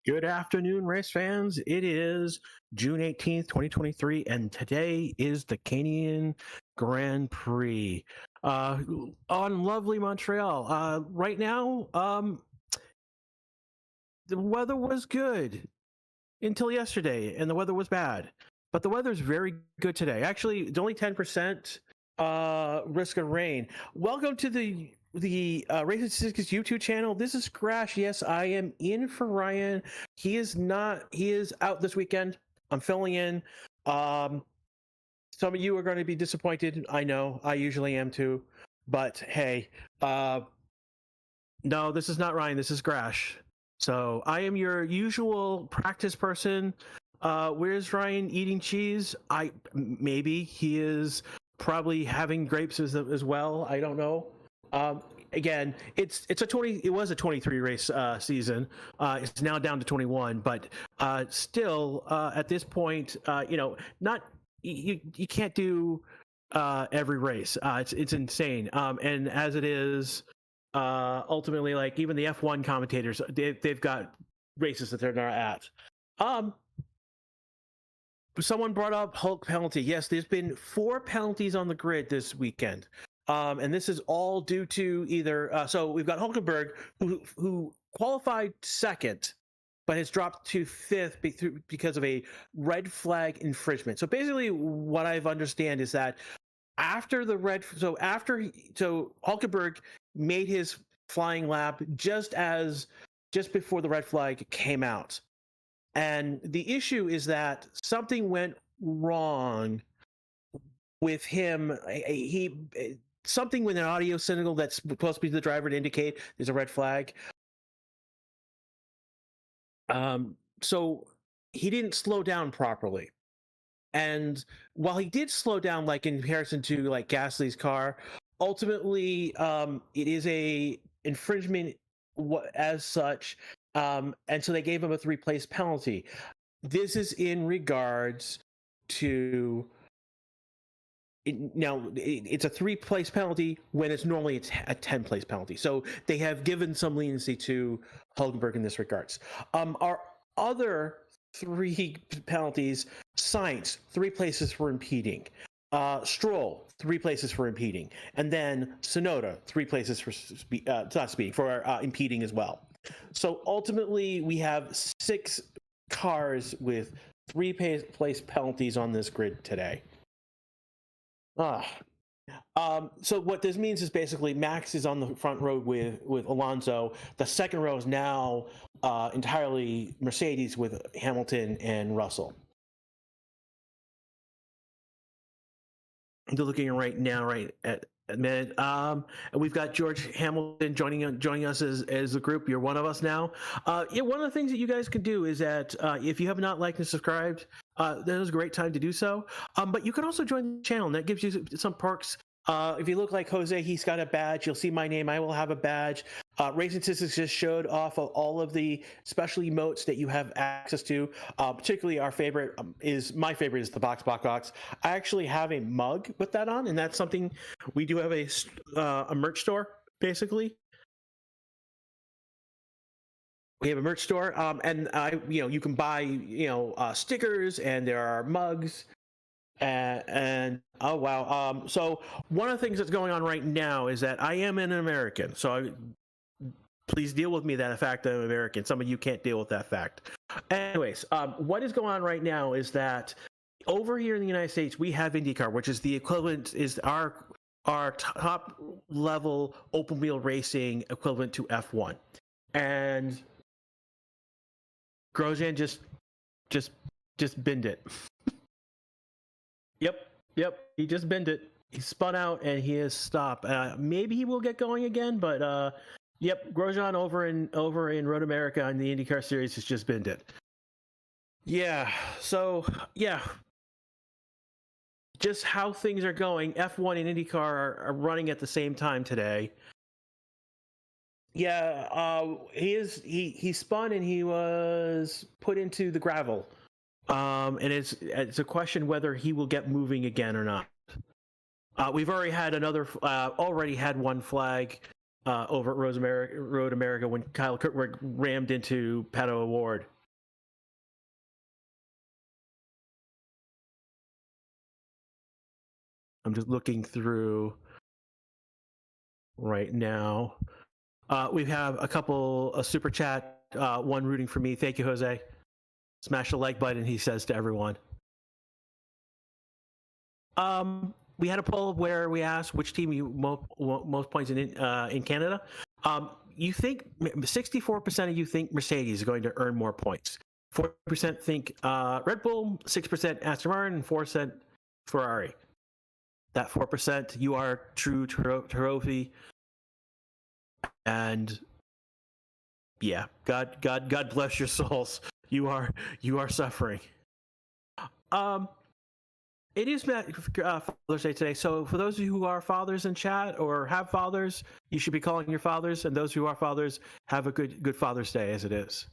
Good afternoon, race fans. It is June 18th, 2023, and today is the Canadian Grand Prix on lovely Montreal. Right now, the weather was good until yesterday, and the weather was bad. But the weather is very good today. Actually, it's only 10% risk of rain. Welcome to the Racing Statistics YouTube channel. This is Crash. Yes, I am in for Ryan. He is out this weekend. I'm filling in. Some of you are going to be disappointed. I know. I usually am too. But hey, no, this is not Ryan. This is Crash. So I am your usual practice person. Where's Ryan eating cheese? Maybe he is probably having grapes as well. I don't know. Again, it was a 23 race season. It's now down to 21, but still at this point, you can't do every race. It's insane. And as it is, ultimately, like even the F1 commentators, they've got races that they're not at. Someone brought up Hulk penalty. Yes, there's been 4 penalties on the grid this weekend. And this is all due to either so we've got Hulkenberg who qualified second but has dropped to 5th because of a red flag infringement. So basically what I've understand is that after Hulkenberg made his flying lap just before the red flag came out. And the issue is that something went wrong with him. Something with an audio signal that's supposed to be to the driver to indicate there's a red flag. So he didn't slow down properly. And while he did slow down, like in comparison to like Gasly's car, ultimately it is a infringement as such. And so they gave him a 3-place penalty. This is in regards to it's a 3-place penalty when it's normally a 10-place penalty. So they have given some leniency to Hulkenberg in this regards. Our other 3 penalties: Sainz, 3 places for impeding. Stroll, 3 places for impeding, and then Tsunoda, 3 places for impeding as well. So ultimately, we have 6 cars with 3-place penalties on this grid today. So what this means is basically Max is on the front row with Alonso. The second row is now entirely Mercedes with Hamilton and Russell. They're looking right now, at a minute. We've got George Hamilton joining us as a group. You're one of us now. One of the things that you guys can do is that if you have not liked and subscribed, that is a great time to do so. But you can also join the channel, and that gives you some perks. If you look like Jose, he's got a badge. You'll see my name. I will have a badge. Racing Statistics just showed off of all of the special emotes that you have access to. Particularly my favorite is the box. I actually have a mug with that on, and that's something we do have a merch store, basically. We have a merch store, and you can buy stickers, and there are mugs. And oh wow, so one of the things that's going on right now is that I am an American, so please deal with me that fact that I'm American. Some of you can't deal with that fact. Anyways, what is going on right now is that over here in the United States we have IndyCar, which is the equivalent, is our top level open wheel racing equivalent to F1, and Grosjean just binned it. Yep. He just bent it. He spun out and he has stopped. Maybe he will get going again, but yep. Grosjean over in Road America in the IndyCar series has just bent it. Yeah. So yeah. Just how things are going. F1 and IndyCar are running at the same time today. Yeah. He spun and he was put into the gravel. And it's a question whether he will get moving again or not. We've already had one flag over at Road America when Kyle Kirkwood rammed into Pato O'Ward. I'm just looking through right now. We have a couple of super chat. One rooting for me. Thank you, Jose. Smash the like button, he says to everyone. We had a poll where we asked which team you most points in Canada. You think 64% of you think Mercedes is going to earn more points. 40% think Red Bull, 6% Aston Martin, and 4% Ferrari. That 4%, you are true trophy. And yeah, God bless your souls. You are suffering. It is Father's Day today, so for those of you who are fathers in chat or have fathers, you should be calling your fathers, and those who are fathers, have a good Father's Day as it is.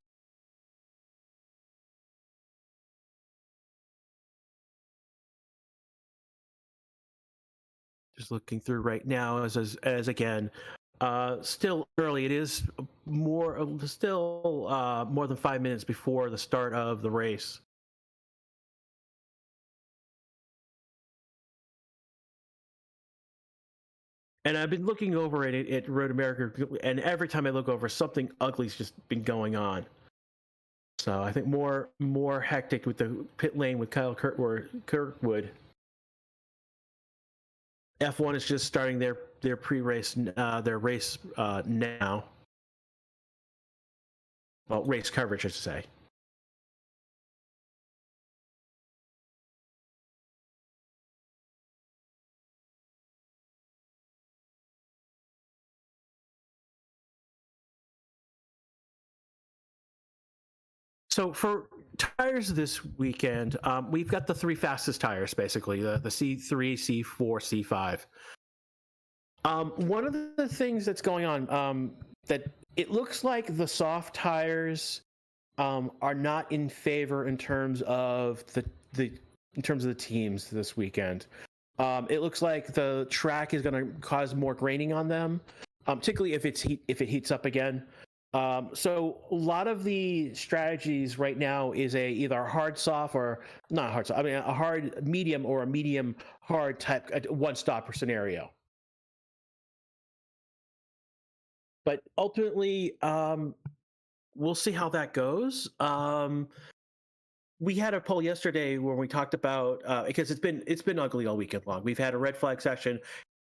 Just looking through right now, as again, still early. It is still more than 5 minutes before the start of the race. And I've been looking over at Road America, and every time I look over, something ugly's just been going on. So I think more hectic with the pit lane with Kyle Kirkwood. F1 is just starting their pre-race, their race now. Well, race coverage, I should say. So for tires this weekend, we've got the three fastest tires, basically, the C3, C4, C5. One of the things that's going on, that it looks like the soft tires are not in favor in terms of the teams this weekend. It looks like the track is going to cause more graining on them, particularly if it heats up again. So a lot of the strategies right now is either hard soft or not hard soft. I mean, a hard medium or a medium hard type one stopper scenario. But ultimately, we'll see how that goes. We had a poll yesterday where we talked about because it's been ugly all weekend long. We've had a red flag session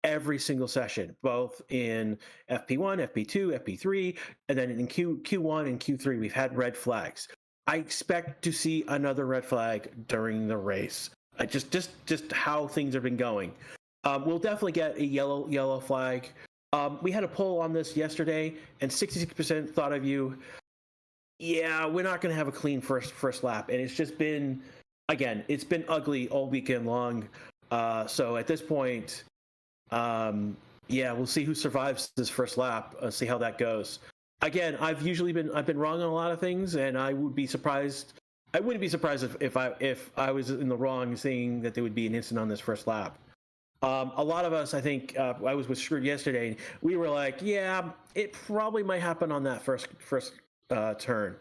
every single session, both in FP1, FP2, FP3, and then in Q1 and Q3, we've had red flags. I expect to see another red flag during the race. Just how things have been going. We'll definitely get a yellow flag. We had a poll on this yesterday, and 66% thought of you. Yeah, we're not going to have a clean first lap, and it's just been, again, it's been ugly all weekend long. So at this point, yeah, we'll see who survives this first lap. See how that goes. Again, I've been wrong on a lot of things, and I wouldn't be surprised if I was in the wrong, seeing that there would be an incident on this first lap. A lot of us, I think, I was with Screwed yesterday. We were like, yeah, it probably might happen on that first turn,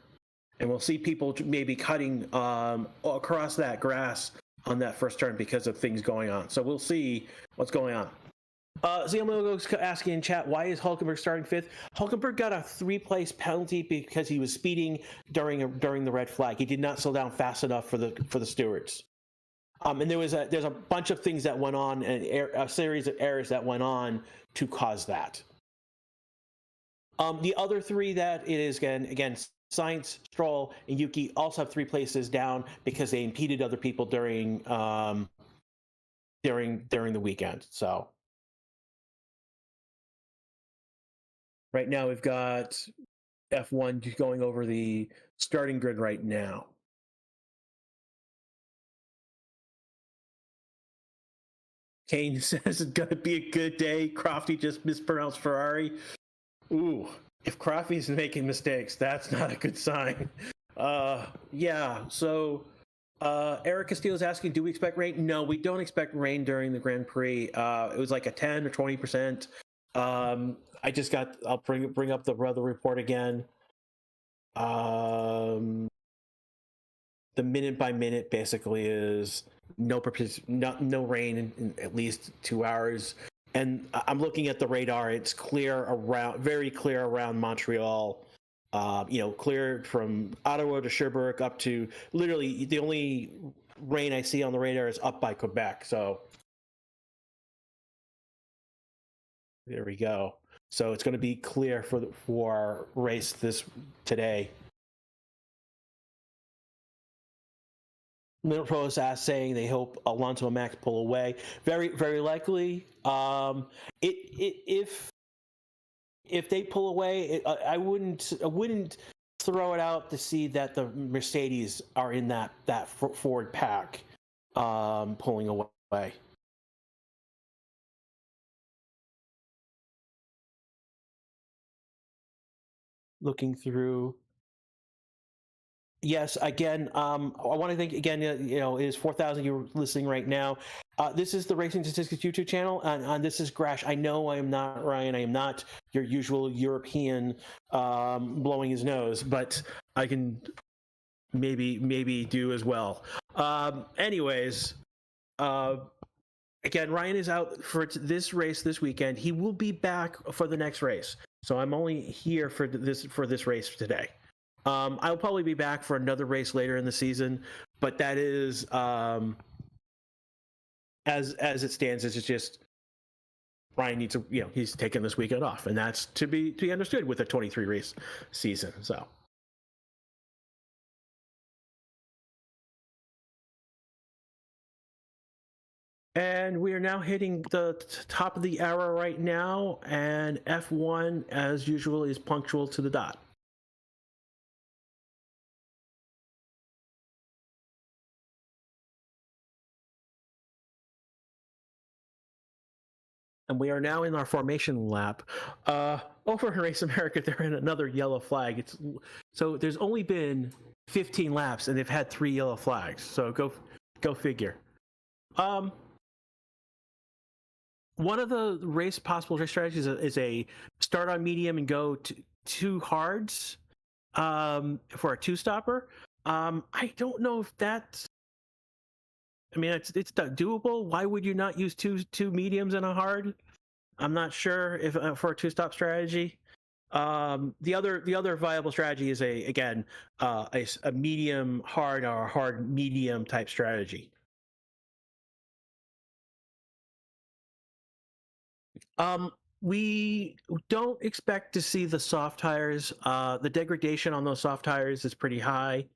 and we'll see people maybe cutting across that grass on that first turn because of things going on. So we'll see what's going on. Ziamogo's asking in chat, why is Hulkenberg starting fifth? Hulkenberg got a 3-place penalty because he was speeding during the red flag. He did not slow down fast enough for the stewards. And there's a bunch of things that went on, and a series of errors that went on to cause that. The other three that it is again Sainz, Stroll, and Yuki also have 3 places down because they impeded other people during the weekend. So right now we've got F1 going over the starting grid right now. Kane says it's going to be a good day. Crofty just mispronounced Ferrari. Ooh, if Crofty's making mistakes, that's not a good sign. Yeah, so Eric Castillo is asking, do we expect rain? No, we don't expect rain during the Grand Prix. It was like a 10 or 20%. I'll bring up the weather report again. The minute by minute basically is no rain in at least 2 hours. And I'm looking at the radar; it's very clear around Montreal. Clear from Ottawa to Sherbrooke up to literally the only rain I see on the radar is up by Quebec. So there we go. So it's going to be clear for race today. Middle is asked, saying they hope Alonso and Max pull away. Very, very likely. If they pull away, I wouldn't throw it out to see that the Mercedes are in that forward pack, pulling away. Looking through. Yes, again, I want to thank again. It is 4,000 you listening right now. This is the Racing Statistics YouTube channel, and this is Grash. I know I am not Ryan. I am not your usual European blowing his nose, but I can maybe do as well. Anyways, again, Ryan is out for this race this weekend. He will be back for the next race, so I'm only here for this race today. I'll probably be back for another race later in the season, but that is as it stands. It's just Ryan needs to, he's taking this weekend off, and that's to be understood with a 23 race season. So. And we are now hitting the top of the hour right now, and F1, as usual, is punctual to the dot. And we are now in our formation lap. Over in Race America, they're in another yellow flag. So there's only been 15 laps, and they've had 3 yellow flags. So go figure. One of the possible race strategies is a start on medium and go to 2 hards for a 2-stopper. I don't know if that's. I mean, it's doable. Why would you not use two mediums and a hard? I'm not sure if for a 2-stop strategy. The other viable strategy is a medium hard or a hard medium type strategy. We don't expect to see the soft tires. The degradation on those soft tires is pretty high,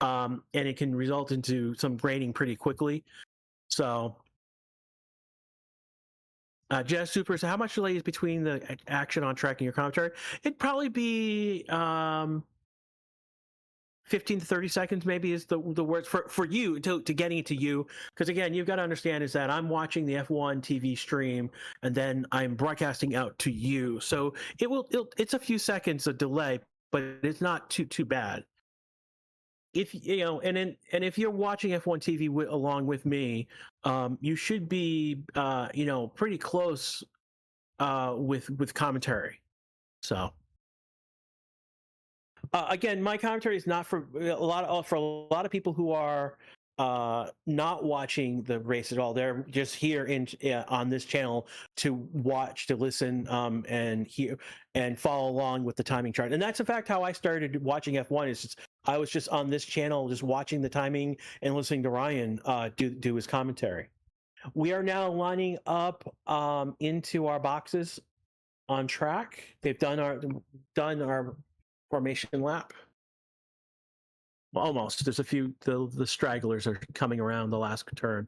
and it can result into some graining pretty quickly. So, Jazz Super, so how much delay is between the action on track and your commentary? It'd probably be 15 to 30 seconds maybe is the words for you to getting it to you, because again, you've got to understand is that I'm watching the F1 TV stream and then I'm broadcasting out to you, so it's a few seconds of delay, but it's not too bad. If if you're watching F1 TV along with me, you should be pretty close with commentary. So again, my commentary is not for a lot of people who are not watching the race at all. They're just here on this channel to watch, to listen, and hear and follow along with the timing chart. And that's in fact how I started watching F1. I was just on this channel, just watching the timing and listening to Ryan do his commentary. We are now lining up into our boxes on track. They've done our formation lap. Well, almost. There's a few. The stragglers are coming around the last turn.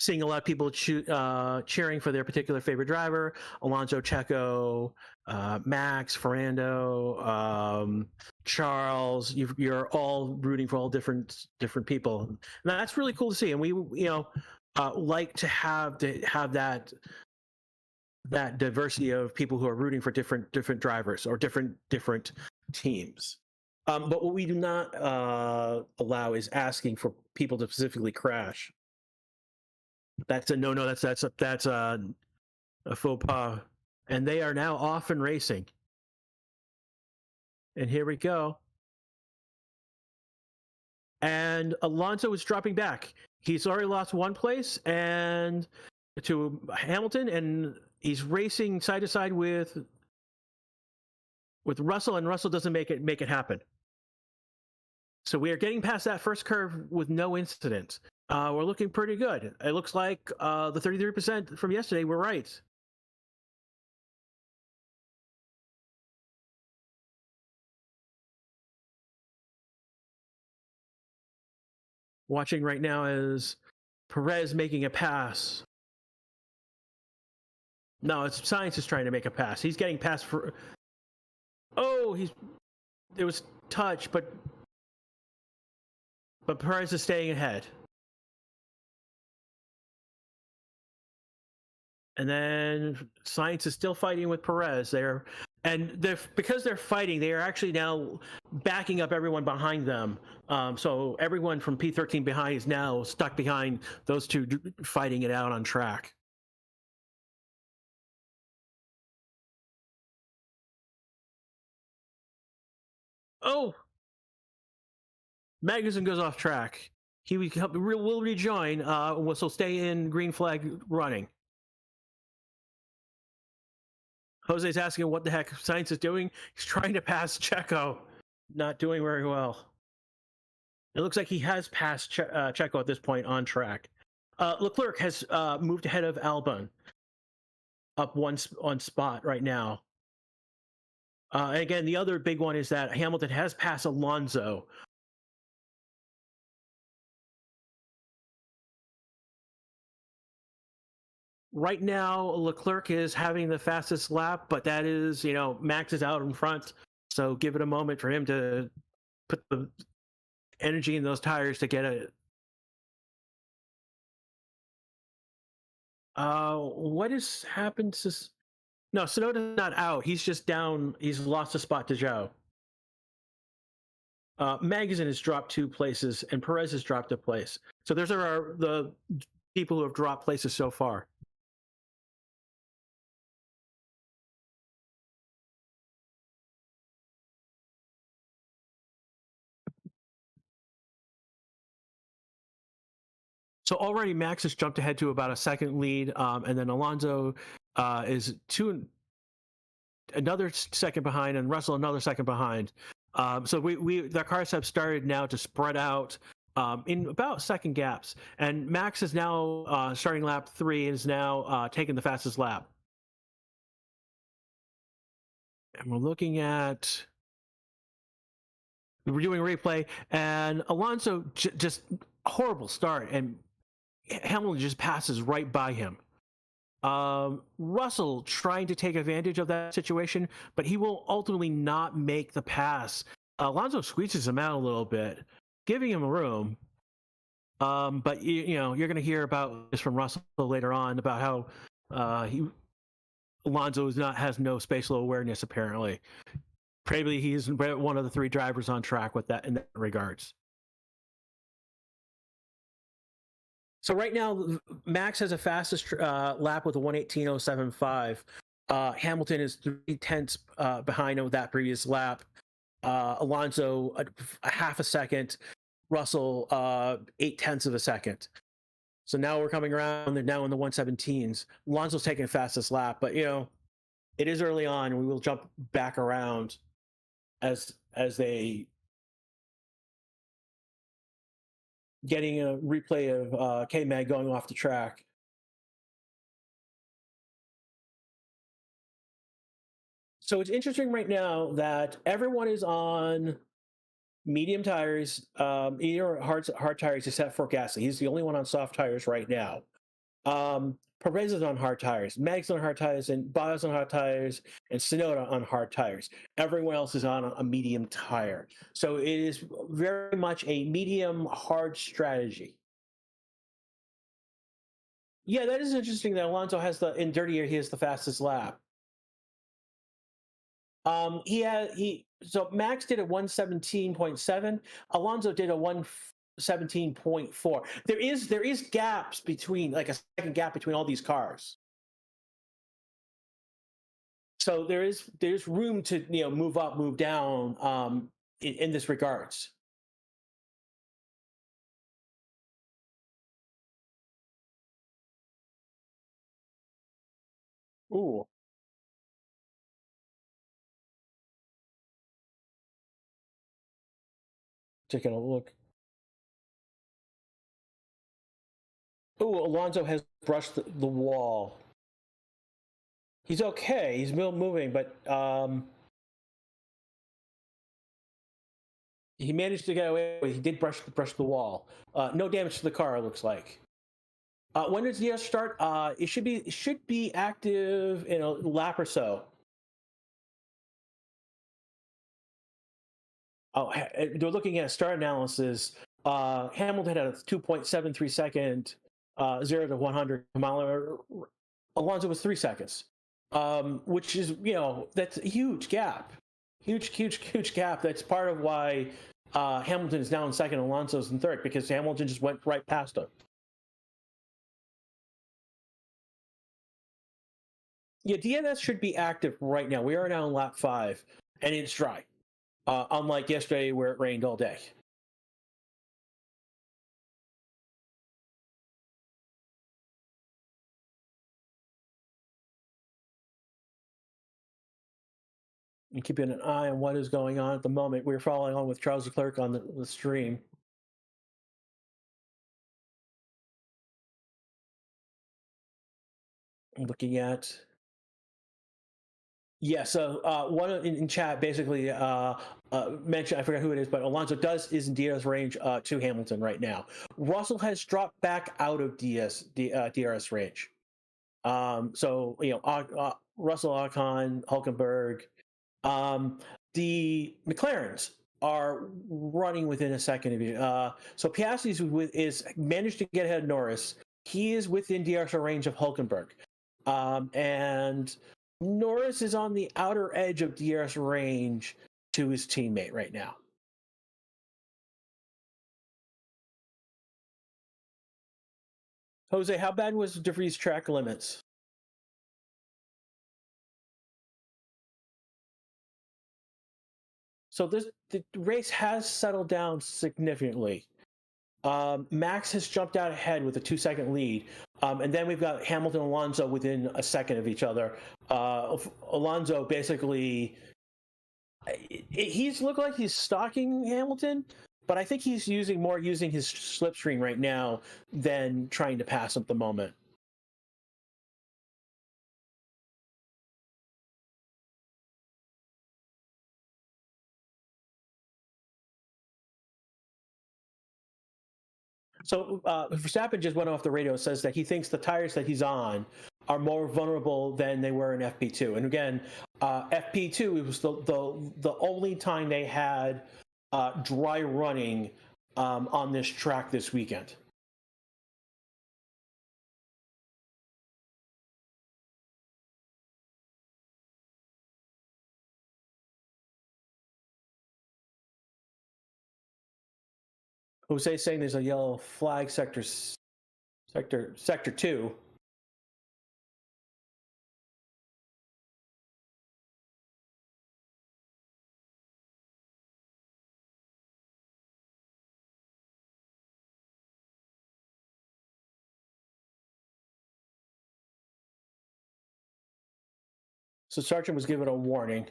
Seeing a lot of people cheering for their particular favorite driver: Alonso, Checo, Max, Fernando, Charles. You're all rooting for all different people. And that's really cool to see. And we like to have that diversity of people who are rooting for different drivers or different teams. But what we do not allow is asking for people to specifically crash. That's a no. That's a faux pas. And they are now off and racing. And here we go. and Alonso is dropping back. He's already lost one place and to Hamilton, and he's racing side to side with Russell, and Russell doesn't make it happen. So we are getting past that first curve with no incident. We're looking pretty good. It looks like the 33% from yesterday were right. Watching right now is Perez making a pass. No, it's Sainz is trying to make a pass. He's getting past for. Oh, there was touch, but Perez is staying ahead. And then Sainz is still fighting with Perez there. And because they're fighting, they are actually now backing up everyone behind them. So everyone from P13 behind is now stuck behind those two fighting it out on track. Oh! Magnussen goes off track. He will rejoin, will stay in green flag running. Jose's asking what the heck Sainz is doing. He's trying to pass Checo. Not doing very well. It looks like he has passed Checo at this point on track. Leclerc has moved ahead of Albon, up one spot right now. And again, the other big one is that Hamilton has passed Alonso. Right now, Leclerc is having the fastest lap, but that is, Max is out in front. So give it a moment for him to put the energy in those tires to get it. What has happened to? No, Tsunoda's not out. He's just down. He's lost a spot to Zhou. Magnussen has dropped 2 places, and Perez has dropped a place. So those are the people who have dropped places so far. So already Max has jumped ahead to about a second lead, and then Alonso is another second behind, and Russell another second behind. So the cars have started now to spread out in about second gaps, and Max is now starting lap 3 and is now taking the fastest lap. And we're looking at. We're doing a replay, and Alonso just horrible start, and Hamilton just passes right by him. Russell trying to take advantage of that situation, but he will ultimately not make the pass. Alonso squeezes him out a little bit, giving him room. But you're going to hear about this from Russell later on about how Alonso has no spatial awareness apparently. Probably he's one of the 3 drivers on track with that in that regards. So right now, Max has a fastest lap with a 1:18.075. Hamilton is 0.3 behind of that previous lap. Alonso a half a second. Russell 0.8 of a second. So now we're coming around. They're now in the 1:17s. Alonso's taking the fastest lap, but it is early on, and we will jump back around as they getting a replay of K-Mag going off the track. So it's interesting right now that everyone is on medium tires, either hard tires except for Gasly. He's the only one on soft tires right now. Perez is on hard tires, Max on hard tires, and Bottas on hard tires, and Tsunoda on hard tires. Everyone else is on a medium tire. So it is very much a medium hard strategy. Yeah, that is interesting that Alonso has in dirty air, he has the fastest lap. So Max did a 1:17.7. Alonso did a 1:17.4. There is gaps between, like a second gap between all these cars. So there's room to move up, move down in this regards. Ooh, taking a look. Ooh, Alonso has brushed the wall. He's okay. He's still moving, but he managed to get away. He did brush the wall. No damage to the car. It looks like. When does the start? It should be active in a lap or so. Oh, they're looking at start analysis. Hamilton had a 2.73 second 0 to 100 mile. Alonso was 3 seconds, which is that's a huge gap, huge gap. That's part of why Hamilton is now in second, Alonso's in third, because Hamilton just went right past him. Yeah, DNS should be active right now. We are now in lap 5, and it's dry. Unlike yesterday where it rained all day. And keeping an eye on what is going on at the moment. We're following on with Charles Leclerc on the stream. I'm looking at. Yeah, so one in chat basically mentioned, I forgot who it is, but Alonso is in DRS range to Hamilton right now. Russell has dropped back out of DRS range. So Russell, Ocon, Hulkenberg, the McLarens are running within a second of you. So Piastri is managed to get ahead of Norris. He is within DRS range of Hulkenberg, and Norris is on the outer edge of DRS range to his teammate right now. Jose, how bad was De Vries' track limits? So the race has settled down significantly. Max has jumped out ahead with a 2-second lead. And then we've got Hamilton and Alonso within a second of each other. Alonso basically, he's looked like he's stalking Hamilton, but I think he's using his slipstream right now than trying to pass him at the moment. So Verstappen just went off the radio and says that he thinks the tires that he's on are more vulnerable than they were in FP2. And again, FP2 it was the only time they had dry running on this track this weekend. Jose saying there's a yellow flag sector 2. So Sargent was given a warning.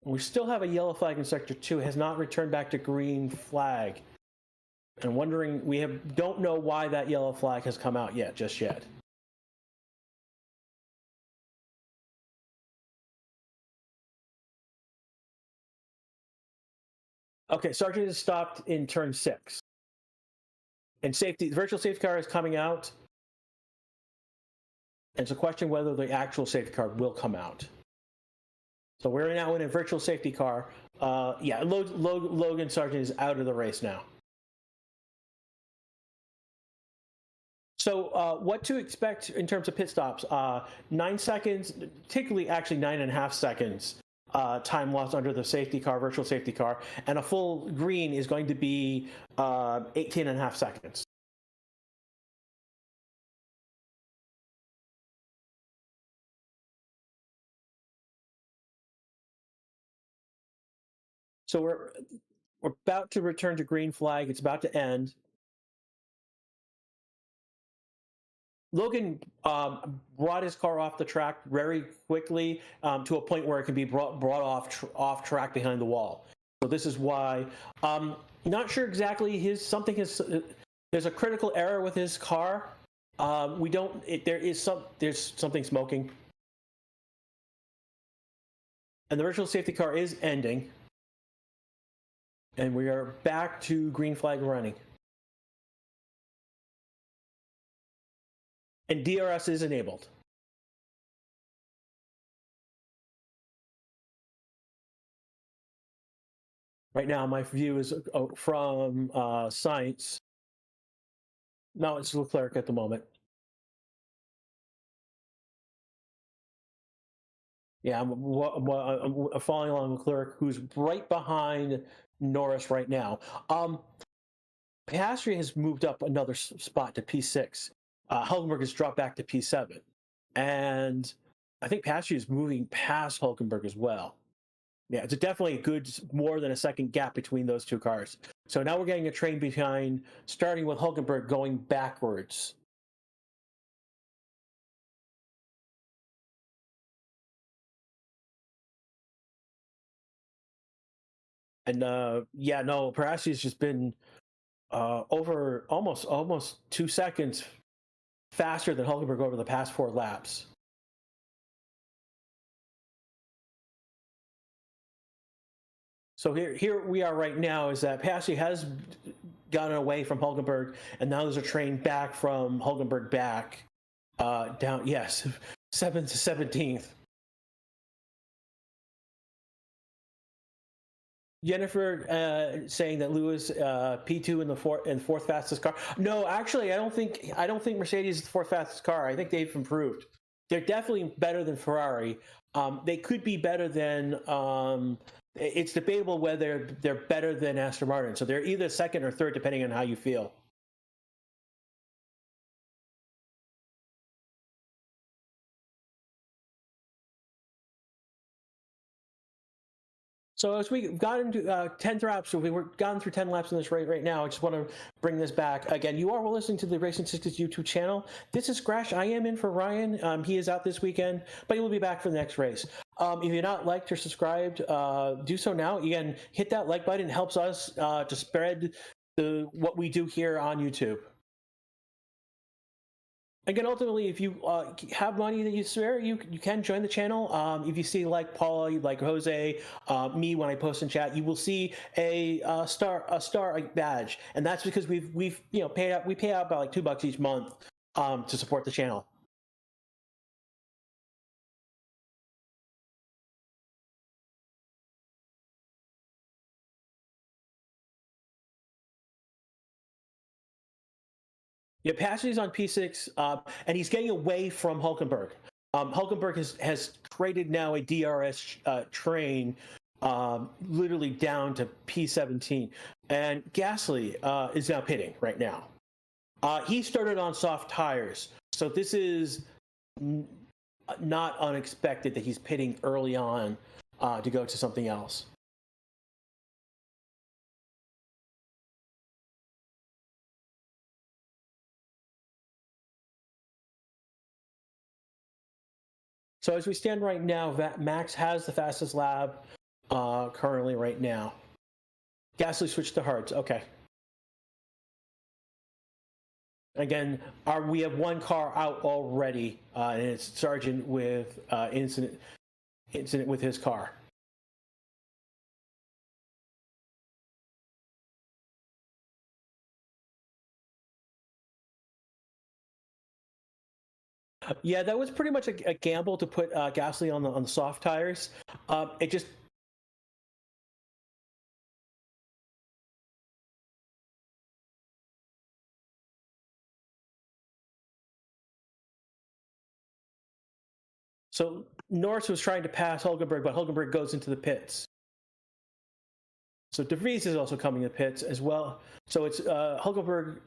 We still have a yellow flag in sector 2. It has not returned back to green flag. And wondering, don't know why that yellow flag has come out just yet. Okay, Sargent is stopped in turn 6. And the virtual safety car is coming out. And it's a question whether the actual safety car will come out. So we're now in a virtual safety car. Logan Sargent is out of the race now. So what to expect in terms of pit stops? 9 seconds, particularly actually 9.5 seconds time loss under the virtual safety car, and a full green is going to be 18.5 seconds. So we're about to return to green flag. It's about to end. Logan brought his car off the track very quickly to a point where it can be brought off track behind the wall. So this is why. Not sure exactly there's a critical error with his car. There's something smoking, and the virtual safety car is ending, and we are back to green flag running. And DRS is enabled. Right now, my view is from Science. No, it's Leclerc at the moment. Yeah, I'm following along Leclerc, who's right behind Norris right now. Piastri has moved up another spot to P6. Hulkenberg has dropped back to P7. And I think Piastri is moving past Hulkenberg as well. Yeah, it's definitely a good, more than a second gap between those two cars. So now we're getting a train behind, starting with Hulkenberg going backwards. And yeah, no, Piastri has just been over almost 2 seconds faster than Hulkenberg over the past 4 laps. So here we are right now is that Piastri has gotten away from Hulkenberg, and now there's a train back from Hulkenberg back down. Yes, 7th to 17th. Jennifer saying that Lewis P2 in the fourth fastest car. No, actually, I don't think Mercedes is the 4th fastest car. I think they've improved. They're definitely better than Ferrari. They could be better than. It's debatable whether they're better than Aston Martin. So they're either second or third, depending on how you feel. So as we got into 10 laps, so we were gone through 10 laps in this right now. I just want to bring this back again. You are listening to the Racing Sixes YouTube channel. This is Scratch. I am in for Ryan. He is out this weekend, but he will be back for the next race. If you're not liked or subscribed, do so now. Again, hit that like button. It helps us to spread what we do here on YouTube. Again, ultimately, if you have money that you spare, you can join the channel. If you see like Paula, like Jose, me when I post in chat, you will see a star badge, and that's because we've paid out. We pay out about like $2 each month to support the channel. Yeah, Patrick's on P6, and he's getting away from Hulkenberg. Hulkenberg has created now a DRS train, literally down to P17, and Gasly is now pitting right now. He started on soft tires, so this is not unexpected that he's pitting early on to go to something else. So as we stand right now, Max has the fastest lap currently right now. Gasly switched to hards. Okay. Again, we have one car out already, and it's Sargent with incident with his car. Yeah, that was pretty much a gamble to put Gasly on the soft tires. It just so Norris was trying to pass Hulkenberg, but Hulkenberg goes into the pits. So De Vries is also coming to pits as well. So it's Hulkenberg.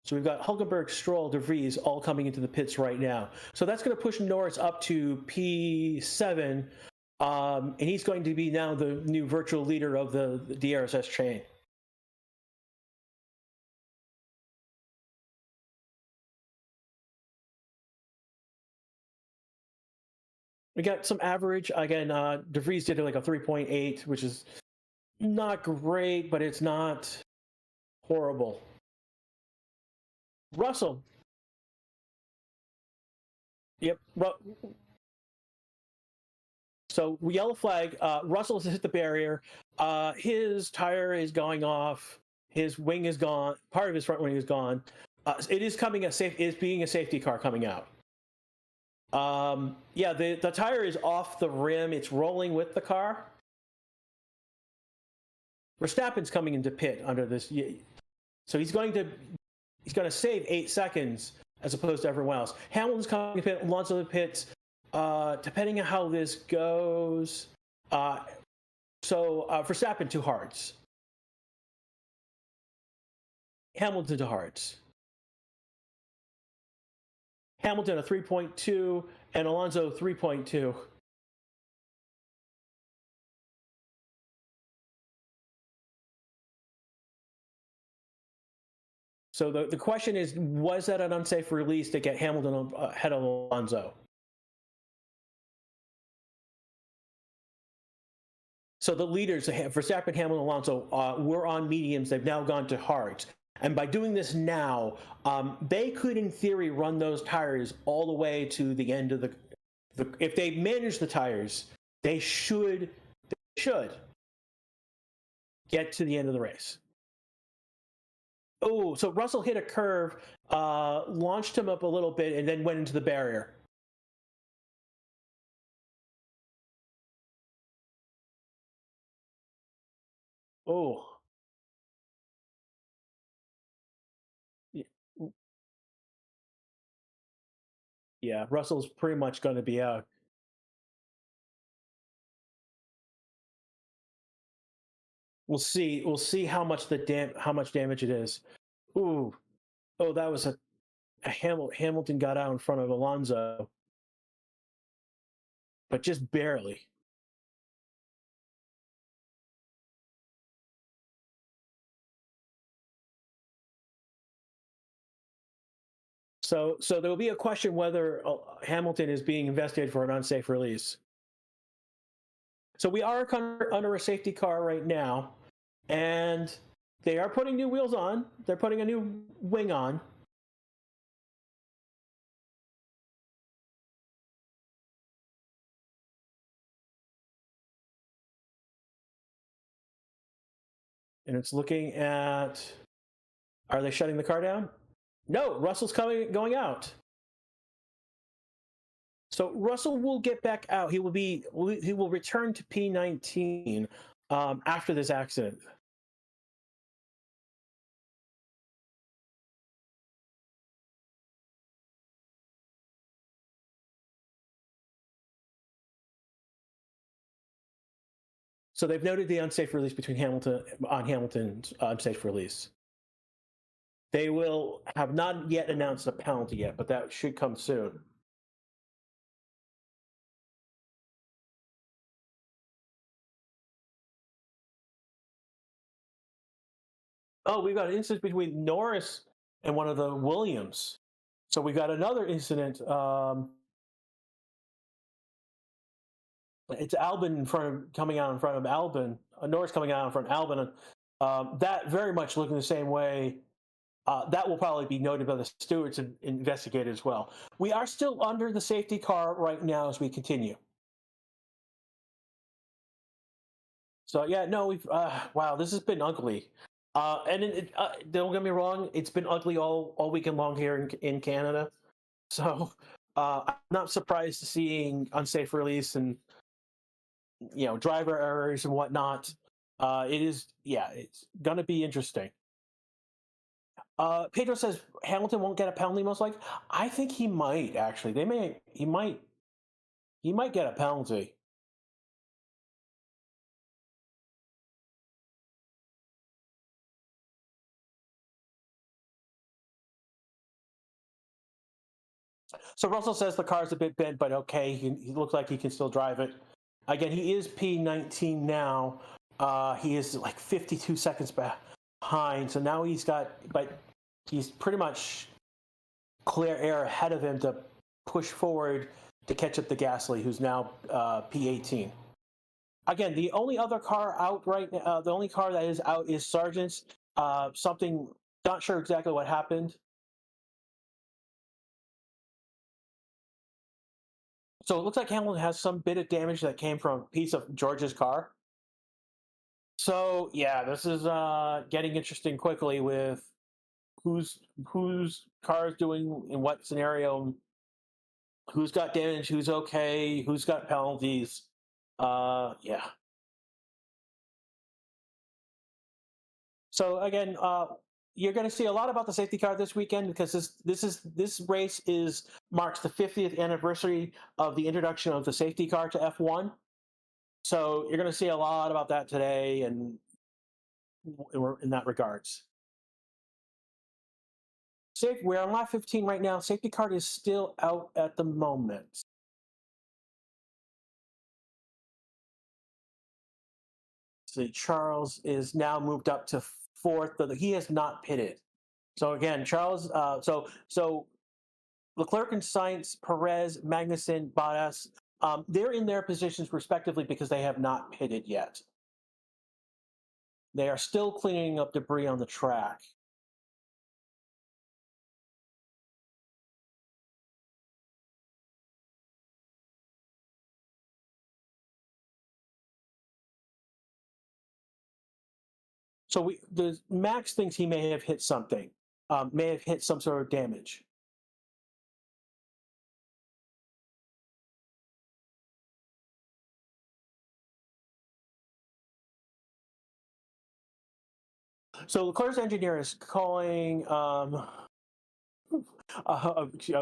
So we've got Hulkenberg, Stroll, De Vries all coming into the pits right now. So that's going to push Norris up to P7, and he's going to be now the new virtual leader of the DRS chain. We got some average. Again, De Vries did like a 3.8, which is not great, but it's not horrible. Russell. Yep. So yellow flag. Russell has hit the barrier. His tire is going off. His wing is gone. Part of his front wing is gone. It is coming is being a safety car coming out. Yeah, the tire is off the rim. It's rolling with the car. Verstappen's coming into pit under this, so he's going to save 8 seconds as opposed to everyone else. Hamilton's coming to pit. Alonso to pits. Depending on how this goes, so Verstappen 2 hards. Hamilton to hards. Hamilton a 3.2 and Alonso 3.2. So the question is, was that an unsafe release to get Hamilton ahead of Alonso? So the leaders, Verstappen, Hamilton, Alonso, were on mediums. They've now gone to hards. And by doing this now, they could, in theory, run those tires all the way to the end of the if they manage the tires, they should get to the end of the race. Oh, so Russell hit a curve, launched him up a little bit, and then went into the barrier. Oh. Yeah, Russell's pretty much going to be out. We'll see. We'll see how much how much damage it is. Ooh. Oh, that was a Hamilton got out in front of Alonso, but just barely. So there will be a question whether Hamilton is being investigated for an unsafe release. So we are under a safety car right now, and they are putting new wheels on. They're putting a new wing on. And it's looking at, are they shutting the car down? No, Russell's going out. So Russell will get back out. He will return to P19 after this accident. So they've noted the unsafe release between Hamilton's unsafe release. They will have not yet announced a penalty yet, but that should come soon. Oh, we've got an incident between Norris and one of the Williams. So we got another incident. It's Albon coming out in front of Albon. Norris coming out in front of Albon. That very much looking the same way. That will probably be noted by the stewards and investigated as well. We are still under the safety car right now as we continue. So yeah, no, we've wow, this has been ugly. And don't get me wrong, it's been ugly all weekend long here in Canada. So I'm not surprised to seeing unsafe release and driver errors and whatnot. It's going to be interesting. Pedro says Hamilton won't get a penalty most likely. I think he might actually. He might get a penalty. So Russell says the car's a bit bent, but okay. He looks like he can still drive it. Again, he is P19 now. He is like 52 seconds behind. So now he's pretty much clear air ahead of him to push forward to catch up to Gasly, who's now P18. Again, the only other car out right now, the only car that is out is Sargent's. Something, not sure exactly what happened. So it looks like Hamilton has some bit of damage that came from a piece of George's car. So yeah, this is getting interesting quickly with whose car is doing in what scenario, who's got damage, who's okay, who's got penalties. Yeah. So again, you're going to see a lot about the safety car this weekend because this race marks the 50th anniversary of the introduction of the safety car to F1. So you're going to see a lot about that today, and in that regards. We're on lap 15 right now. Safety car is still out at the moment. See, Charles is now moved up to fourth, but he has not pitted. So again, Charles. So Leclerc and Sainz, Perez, Magnussen, Bottas. They're in their positions respectively because they have not pitted yet. They are still cleaning up debris on the track. So Max thinks he may have hit something, may have hit some sort of damage. So Leclerc's engineer is calling. I'll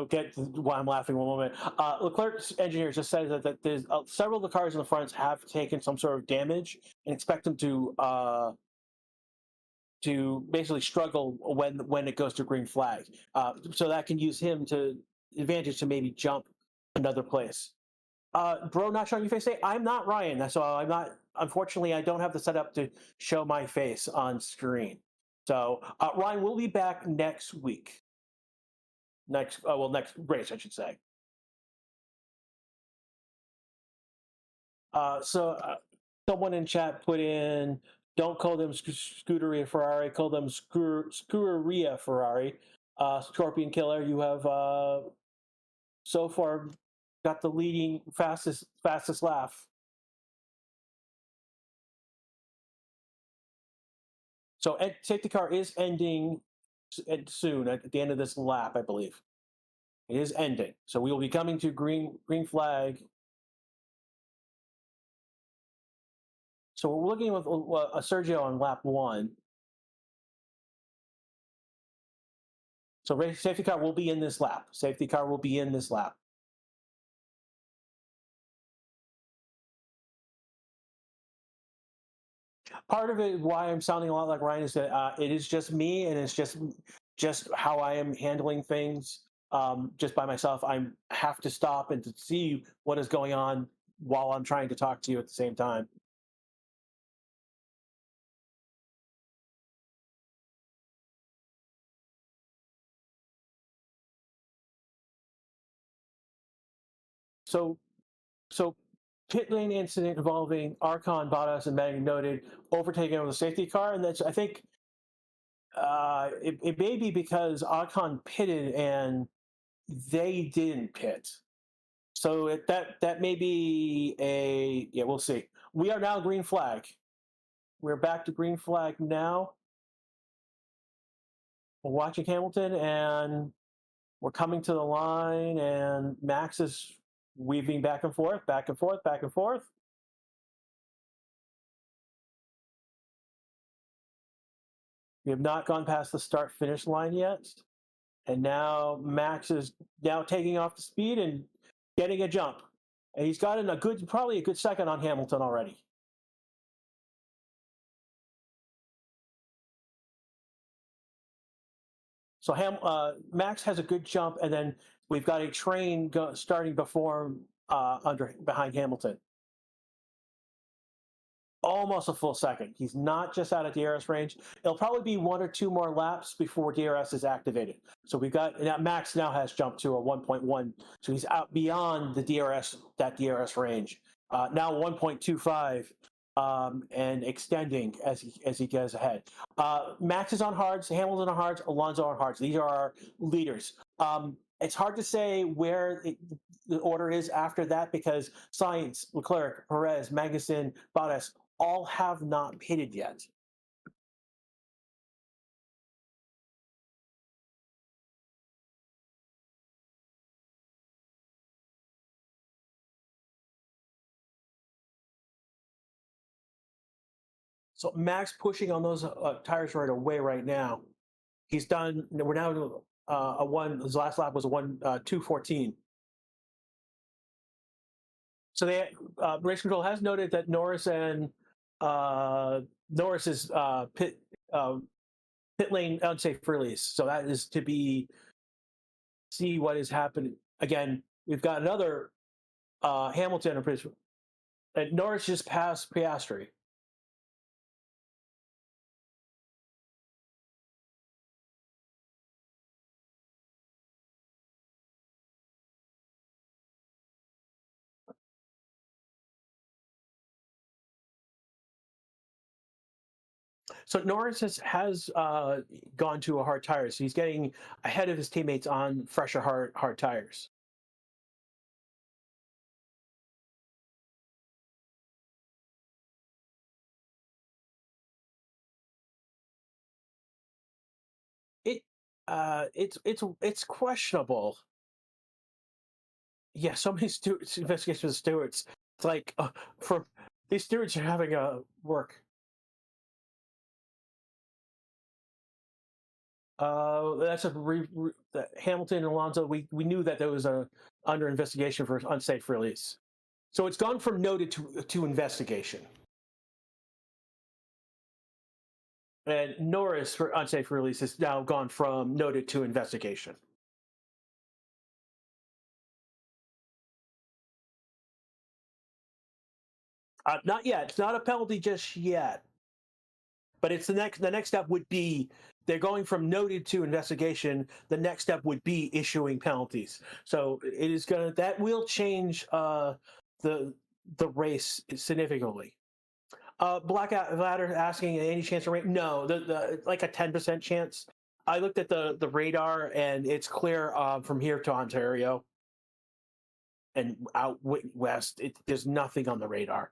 get why I'm laughing one moment. Leclerc's engineer just said that there's several of the cars in the front have taken some sort of damage and expect them to basically struggle when it goes to green flag. So that can use him to advantage to maybe jump another place. Bro, not showing your face. Say, I'm not Ryan, so I'm not. Unfortunately, I don't have the setup to show my face on screen. So Ryan will be back next week. Next race, I should say. Someone in chat put in, don't call them Scuderia Ferrari, call them Scuderia Ferrari. Scorpion Killer, you have so far got the leading fastest laugh. So safety car is ending soon at the end of this lap, I believe. It is ending. So we will be coming to green flag. So we're looking with Sergio on lap 1. So safety car will be in this lap. Safety car will be in this lap. Part of it, why I'm sounding a lot like Ryan, is that it is just me, and it's just how I am handling things. Just by myself, I have to stop and to see what is going on while I'm trying to talk to you at the same time. So pit lane incident involving Arcon, Bottas, and Magny noted overtaking of the safety car, and that's, I think, it may be because Arcon pitted and they didn't pit. So that may be we'll see. We are now green flag. We're back to green flag now. We're watching Hamilton, and we're coming to the line, and Max is weaving back and forth, back and forth, back and forth. We have not gone past the start-finish line yet. And now Max is now taking off the speed and getting a jump. And he's gotten probably a good second on Hamilton already. So Max has a good jump, and then we've got a train starting behind Hamilton. almost a full second. He's not just out of DRS range. It'll probably be 1 or 2 more laps before DRS is activated. So we've got Max now has jumped to a 1.1, so he's out beyond the DRS range. Now 1.25. And extending as he goes ahead. Max is on hards, Hamilton on hards, Alonso on hards. These are our leaders. It's hard to say where the order is after that because Sainz, Leclerc, Perez, Magnussen, Bottas all have not pitted yet. So Max pushing on those tires right away right now. He's done. We're now a one. His last lap was a 2:14. So they race control has noted that Norris's pit lane unsafe release. So that is to be see what is happening. Again, we've got another Hamilton and Norris just passed Piastri. So Norris has gone to a hard tire, so he's getting ahead of his teammates on fresher hard tires. It's questionable. Yeah, so many investigations of stewards. It's like for these stewards are having a work. That's Hamilton and Alonso. We knew that there was a under investigation for unsafe release. So it's gone from noted to investigation. And Norris for unsafe release has now gone from noted to investigation. Not yet. It's not a penalty just yet. But it's the next step would be they're going from noted to investigation. The next step would be issuing penalties. So it is that will change the race significantly. Black Ladder asking any chance of rain? No, the like a 10% chance. I looked at the radar and it's clear from here to Ontario and out west. There's nothing on the radar.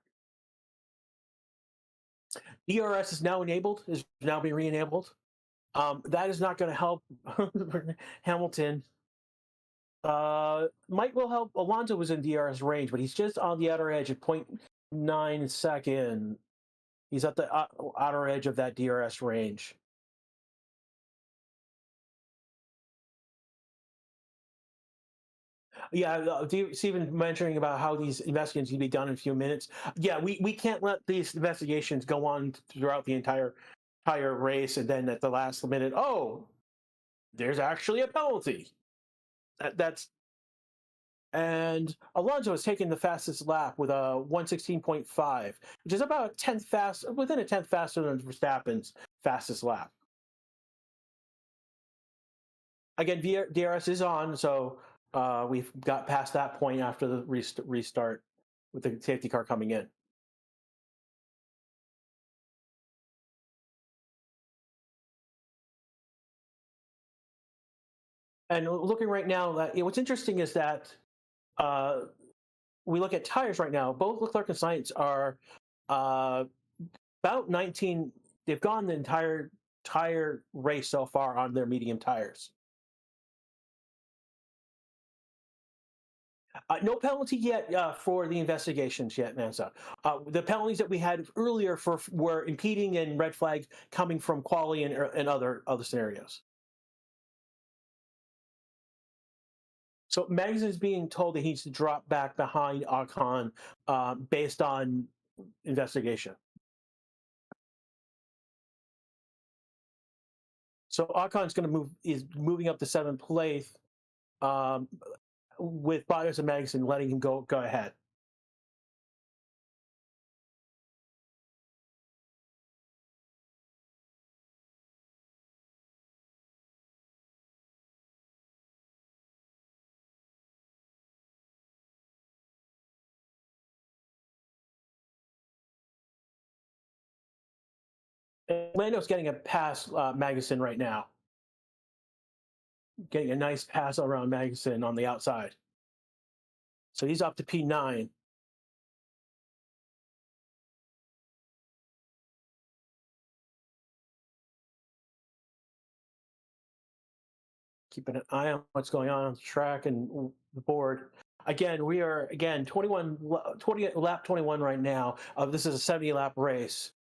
DRS is now enabled. Is now being re-enabled. That is not going to help Hamilton. Might will help. Alonso was in DRS range, but he's just on the outer edge at 0.9 second. He's at the outer edge of that DRS range. Yeah, Stephen mentioning about how these investigations can be done in a few minutes. Yeah, we can't let these investigations go on throughout the entire race, and then at the last minute, oh, there's actually a penalty. That's and Alonso has taken the fastest lap with a 1:16.5, which is about within a tenth faster than Verstappen's fastest lap. Again, DRS is on, so we've got past that point after the restart with the safety car coming in. And looking right now, what's interesting is that we look at tires right now. Both Leclerc and Sainz are about 19. They've gone the entire tire race so far on their medium tires. No penalty yet for the investigations yet, Mansa. The penalties that we had earlier were impeding and red flag coming from quali and other scenarios. So Magnussen is being told that he needs to drop back behind Ocon based on investigation. So Ocon's is moving up to 7th place with Bottas and Magnussen letting him go ahead. Lando's getting a pass Magnussen right now. Getting a nice pass around Magnussen on the outside. So he's up to P9. Keeping an eye on what's going on the track and the board. Again, we are 20 lap 21 right now. This is a 70 lap race.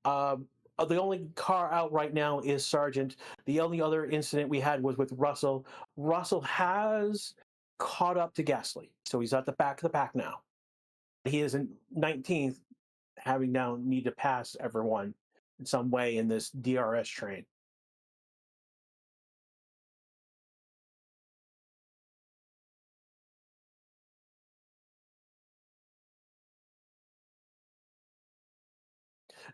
The only car out right now is Sargent. The only other incident we had was with Russell. Russell has caught up to Gasly, so he's at the back of the pack now. He is in 19th, having now need to pass everyone in some way in this DRS train.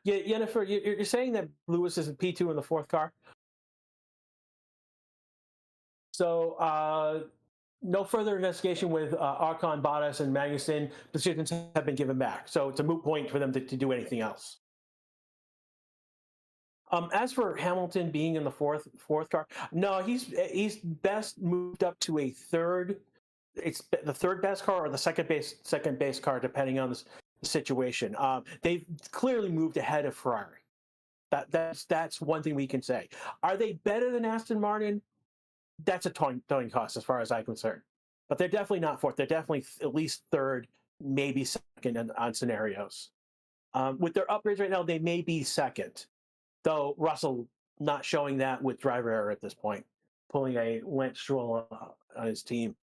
Yeah, Jennifer, you're saying that Lewis is in P2 in the fourth car. So no further investigation with Arcon, Bottas, and Magnussen. Decisions have been given back, so it's a moot point for them to do anything else. As for Hamilton being in the fourth car, no, he's best moved up to a third. It's the third best car or the second base car, depending on the situation. They've clearly moved ahead of Ferrari. That's one thing we can say. Are they better than Aston Martin? That's a towing cost as far as I'm concerned. But they're definitely not fourth. They're definitely at least third, maybe second on scenarios. With their upgrades right now, they may be second. Though Russell not showing that with driver error at this point, pulling a Lance Stroll on his team.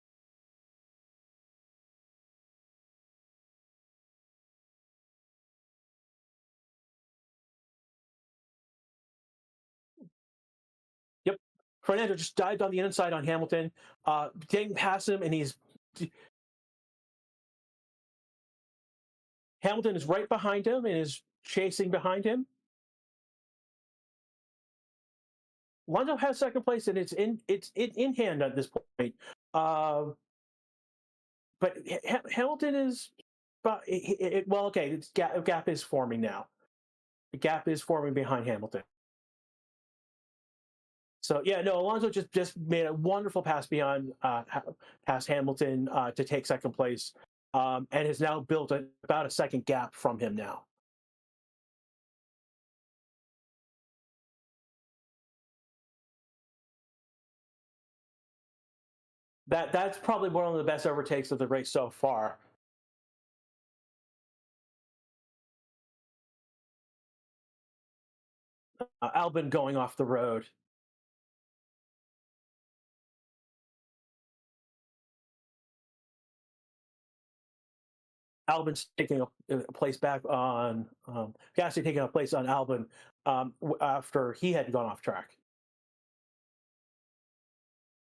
Yep. Fernando just dived on the inside on Hamilton, getting past him, and Hamilton is right behind him and is chasing behind him. Lando has second place, and it's in hand at this point. But Hamilton is, well, okay. Gap is forming now. The gap is forming behind Hamilton. So yeah, no, Alonso just made a wonderful pass past Hamilton to take second place, and has now built about a second gap from him now. That's probably one of the best overtakes of the race so far. Albon going off the road. Albon's taking a place back on Gasly taking a place on Albon after he had gone off track.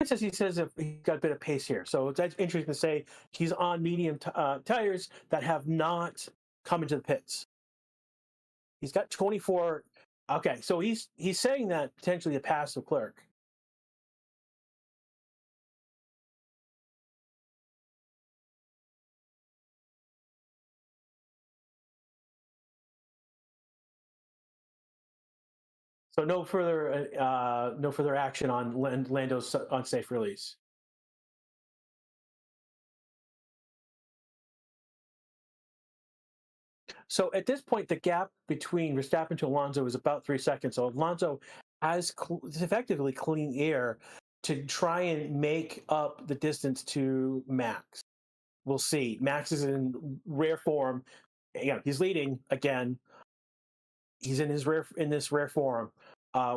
He says if he got a bit of pace here, so it's interesting to say he's on medium tires that have not come into the pits. He's got 24. Okay, so he's saying that potentially to pass Leclerc. So no further action on Lando's unsafe release. So at this point, the gap between Verstappen to Alonso is about 3 seconds. So Alonso has effectively clean air to try and make up the distance to Max. We'll see. Max is in rare form. Yeah, he's leading again. He's in this rare form.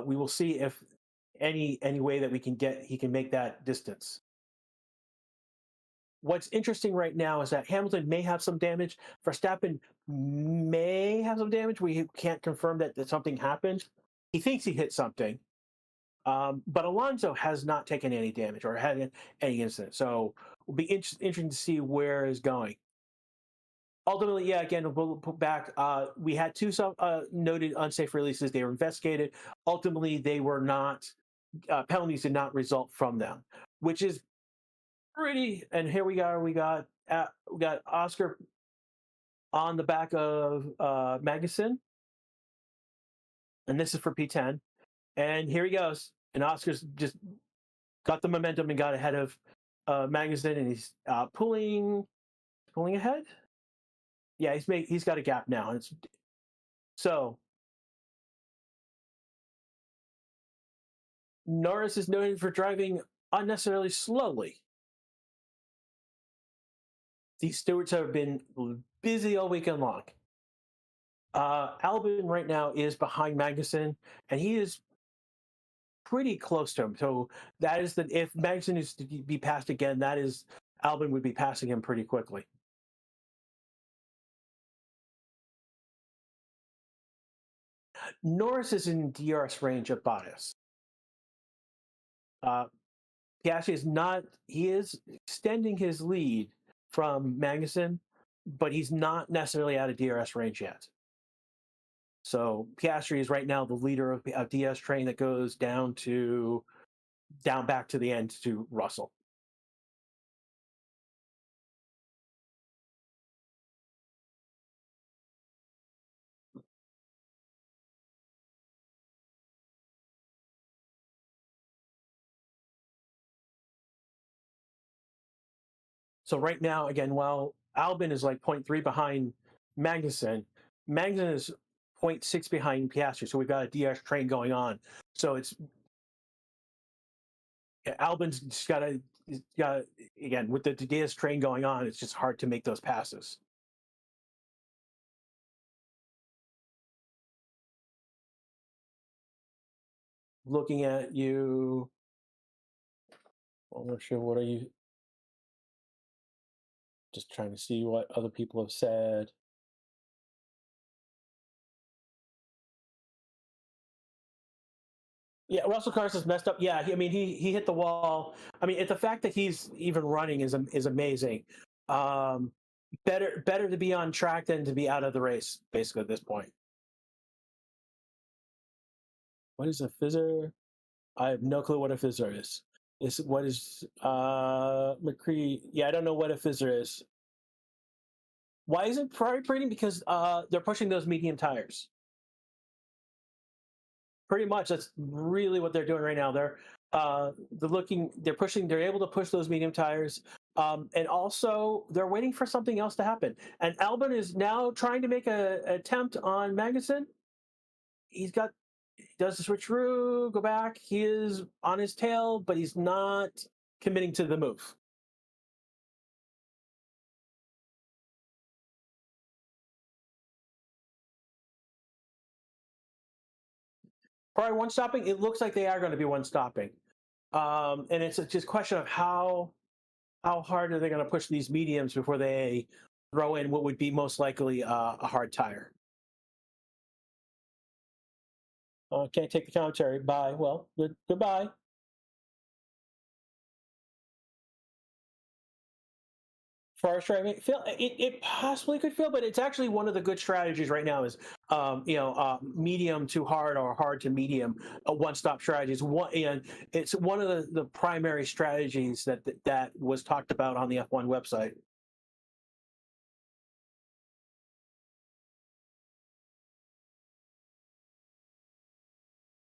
We will see if any way that he can make that distance. What's interesting right now is that Hamilton may have some damage. Verstappen may have some damage. We can't confirm that something happened. He thinks he hit something. But Alonso has not taken any damage or had any incident. So it'll be interesting to see where it's going. Ultimately, yeah, again, we'll put back. We had two noted unsafe releases. They were investigated. Ultimately, they were not, penalties did not result from them, which is pretty. And here we got Oscar on the back of Magnussen. and this is for P10. And here he goes. And Oscar's just got the momentum and got ahead of Magnussen, and he's pulling ahead. Yeah, he's got a gap now. So Norris is known for driving unnecessarily slowly. These stewards have been busy all weekend long. Albon right now is behind Magnussen, and he is pretty close to him. So that is if Magnussen is to be passed again, that is Albon would be passing him pretty quickly. Norris is in DRS range of Bottas. Piastri is not. He is extending his lead from Magnussen, but he's not necessarily out of DRS range yet. So Piastri is right now the leader of DS train that goes down back to the end to Russell. So right now, again, while Albon is like 0.3 behind Magnussen is 0.6 behind Piastri. So we've got a DS train going on. So it's Albon's just got to again with the DS train going on. It's just hard to make those passes. Looking at you, I'm not sure. What are you? Just trying to see what other people have said. Yeah, Russell Carson's messed up. Yeah, he hit the wall. I mean, the fact that he's even running is amazing. Better to be on track than to be out of the race, basically at this point. What is a fizzer? I have no clue what a fizzer is. What is McCree? Yeah, I don't know what a fizzer is. Why is it Ferrari parading? Because they're pushing those medium tires. Pretty much, that's really what they're doing right now. They're able to push those medium tires, and also they're waiting for something else to happen. And Albon is now trying to make an attempt on Magnussen. He does the switcheroo, go back. He is on his tail, but he's not committing to the move. Probably one stopping. It looks like they are going to be one stopping, and it's just a question of how hard are they going to push these mediums before they throw in what would be most likely a hard tire. Can't take the commentary. Bye. Well, goodbye. Far driving, it possibly could fail, but it's actually one of the good strategies right now is, medium to hard or hard to medium, one-stop strategies. It's one of the primary strategies that was talked about on the F1 website.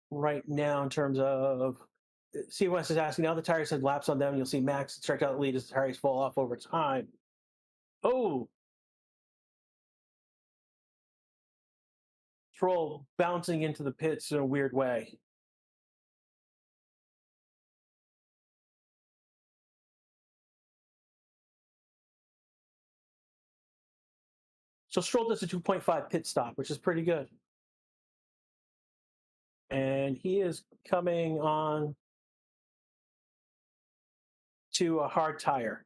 Right now, in terms of COS is asking, now the tires had laps on them. You'll see Max stretch out the lead as the tires fall off over time. Oh, Troll bouncing into the pits in a weird way. So Stroll does a 2.5 pit stop, which is pretty good. And he is coming on to a hard tire.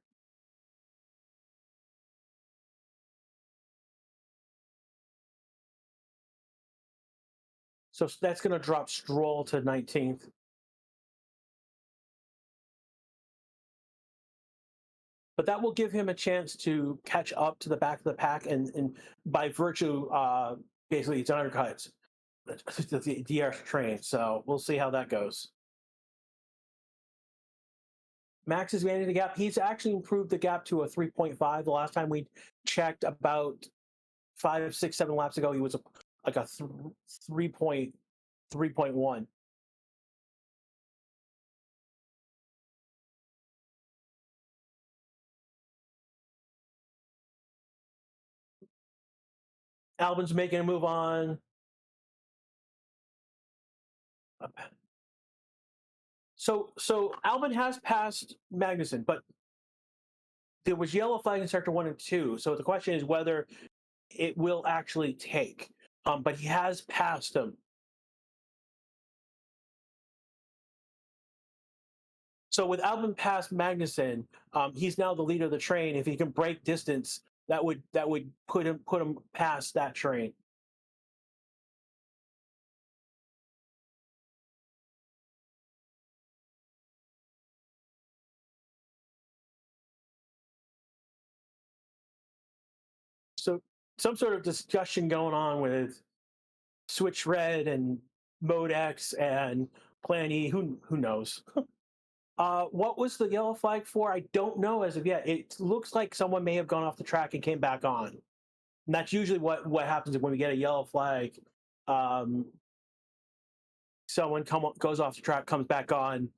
So that's going to drop Stroll to 19th. But that will give him a chance to catch up to the back of the pack, and by virtue, basically, it's undercuts the DRS train. So we'll see how that goes. Max is managing the gap. He's actually improved the gap to a 3.5. The last time we checked, about 5, 6, 7 laps ago, he was like a 3 point 3.1. Albon's making a move on. So Albon has passed Magnussen, but there was yellow flag in sector 1 and 2. So the question is whether it will actually take. But he has passed him. So with Albon past Magnussen, he's now the leader of the train. If he can break distance, that would put him past that train. So some sort of discussion going on with Switch Red and Mode X and Plan E. Who knows? What was the yellow flag for? I don't know as of yet. It looks like someone may have gone off the track and came back on. And that's usually what happens when we get a yellow flag. Someone goes off the track, comes back on.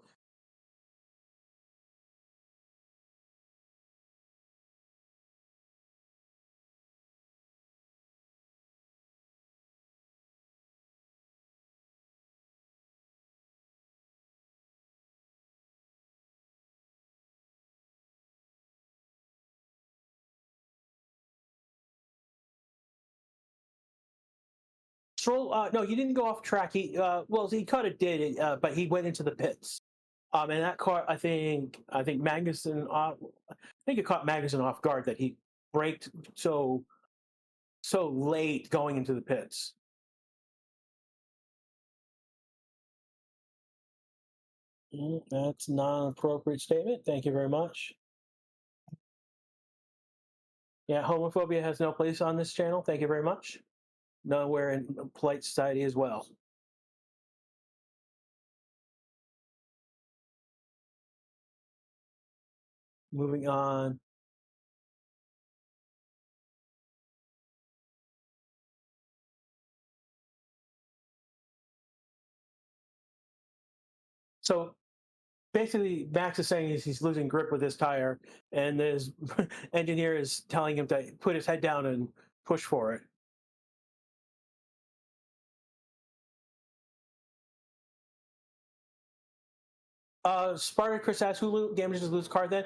Stroll, no, he didn't go off track. He kind of did, but he went into the pits. And that caught, I think Magnussen off. I think it caught Magnussen off guard that he braked so late going into the pits. That's not an appropriate statement. Thank you very much. Yeah, homophobia has no place on this channel. Thank you very much. Nowhere in polite society as well. Moving on. So basically, Max is saying he's losing grip with his tire, and his engineer is telling him to put his head down and push for it. Spartacus asks who damages Lewis's car then?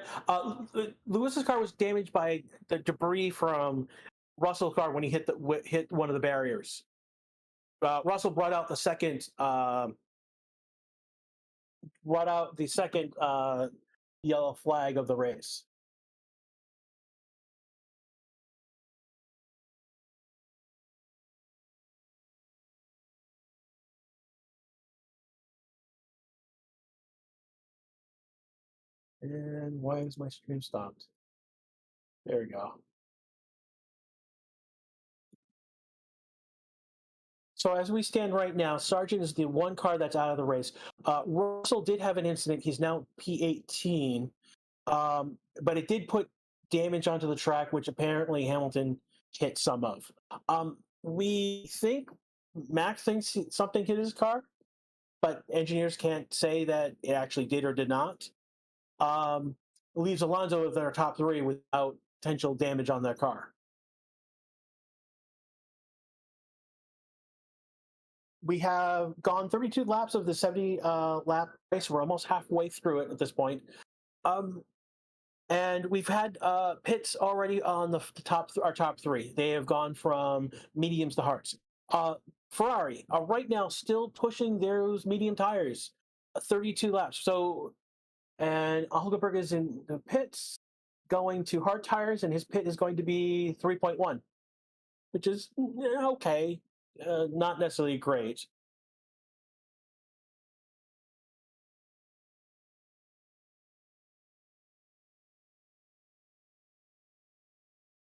Lewis's car was damaged by the debris from Russell's car when he hit one of the barriers. Russell brought out the second yellow flag of the race. And why is my stream stopped? There we go. So as we stand right now, Sargent is the one car that's out of the race. Russell did have an incident. He's now P18, but it did put damage onto the track, which apparently Hamilton hit some of. We think Max thinks something hit his car, but engineers can't say that it actually did or did not. Leaves Alonso with their top three without potential damage on their car. We have gone 32 laps of the 70 lap race. We're almost halfway through it at this point. And we've had pits already on our top three. They have gone from mediums to hards. Ferrari are right now still pushing those medium tires, 32 laps. So, and Hulkenberg is in the pits going to hard tires, and his pit is going to be 3.1, which is okay, not necessarily great.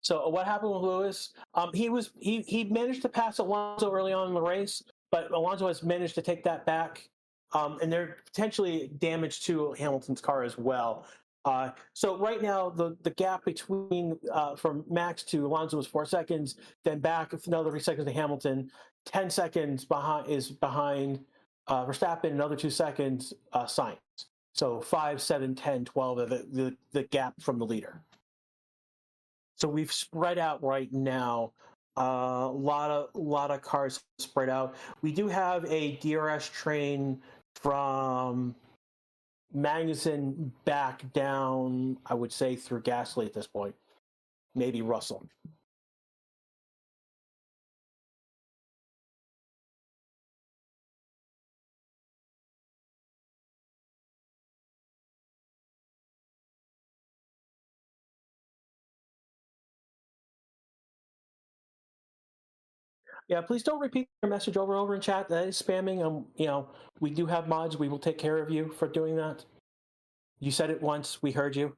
So what happened with Lewis? He managed to pass Alonso early on in the race, but Alonso has managed to take that back, and they're potentially damage to Hamilton's car as well. So right now the gap between from Max to Alonso is 4 seconds, then back another 3 seconds to Hamilton. 10 seconds behind Verstappen another 2 seconds, Sainz. So 5, 7, 10, 12 of the gap from the leader. So we've spread out right now. A lot of cars spread out. We do have a DRS train from Magnussen back down, I would say, through Gasly at this point. Maybe Russell. Yeah, please don't repeat your message over and over in chat. That is spamming. We do have mods. We will take care of you for doing that. You said it once. We heard you.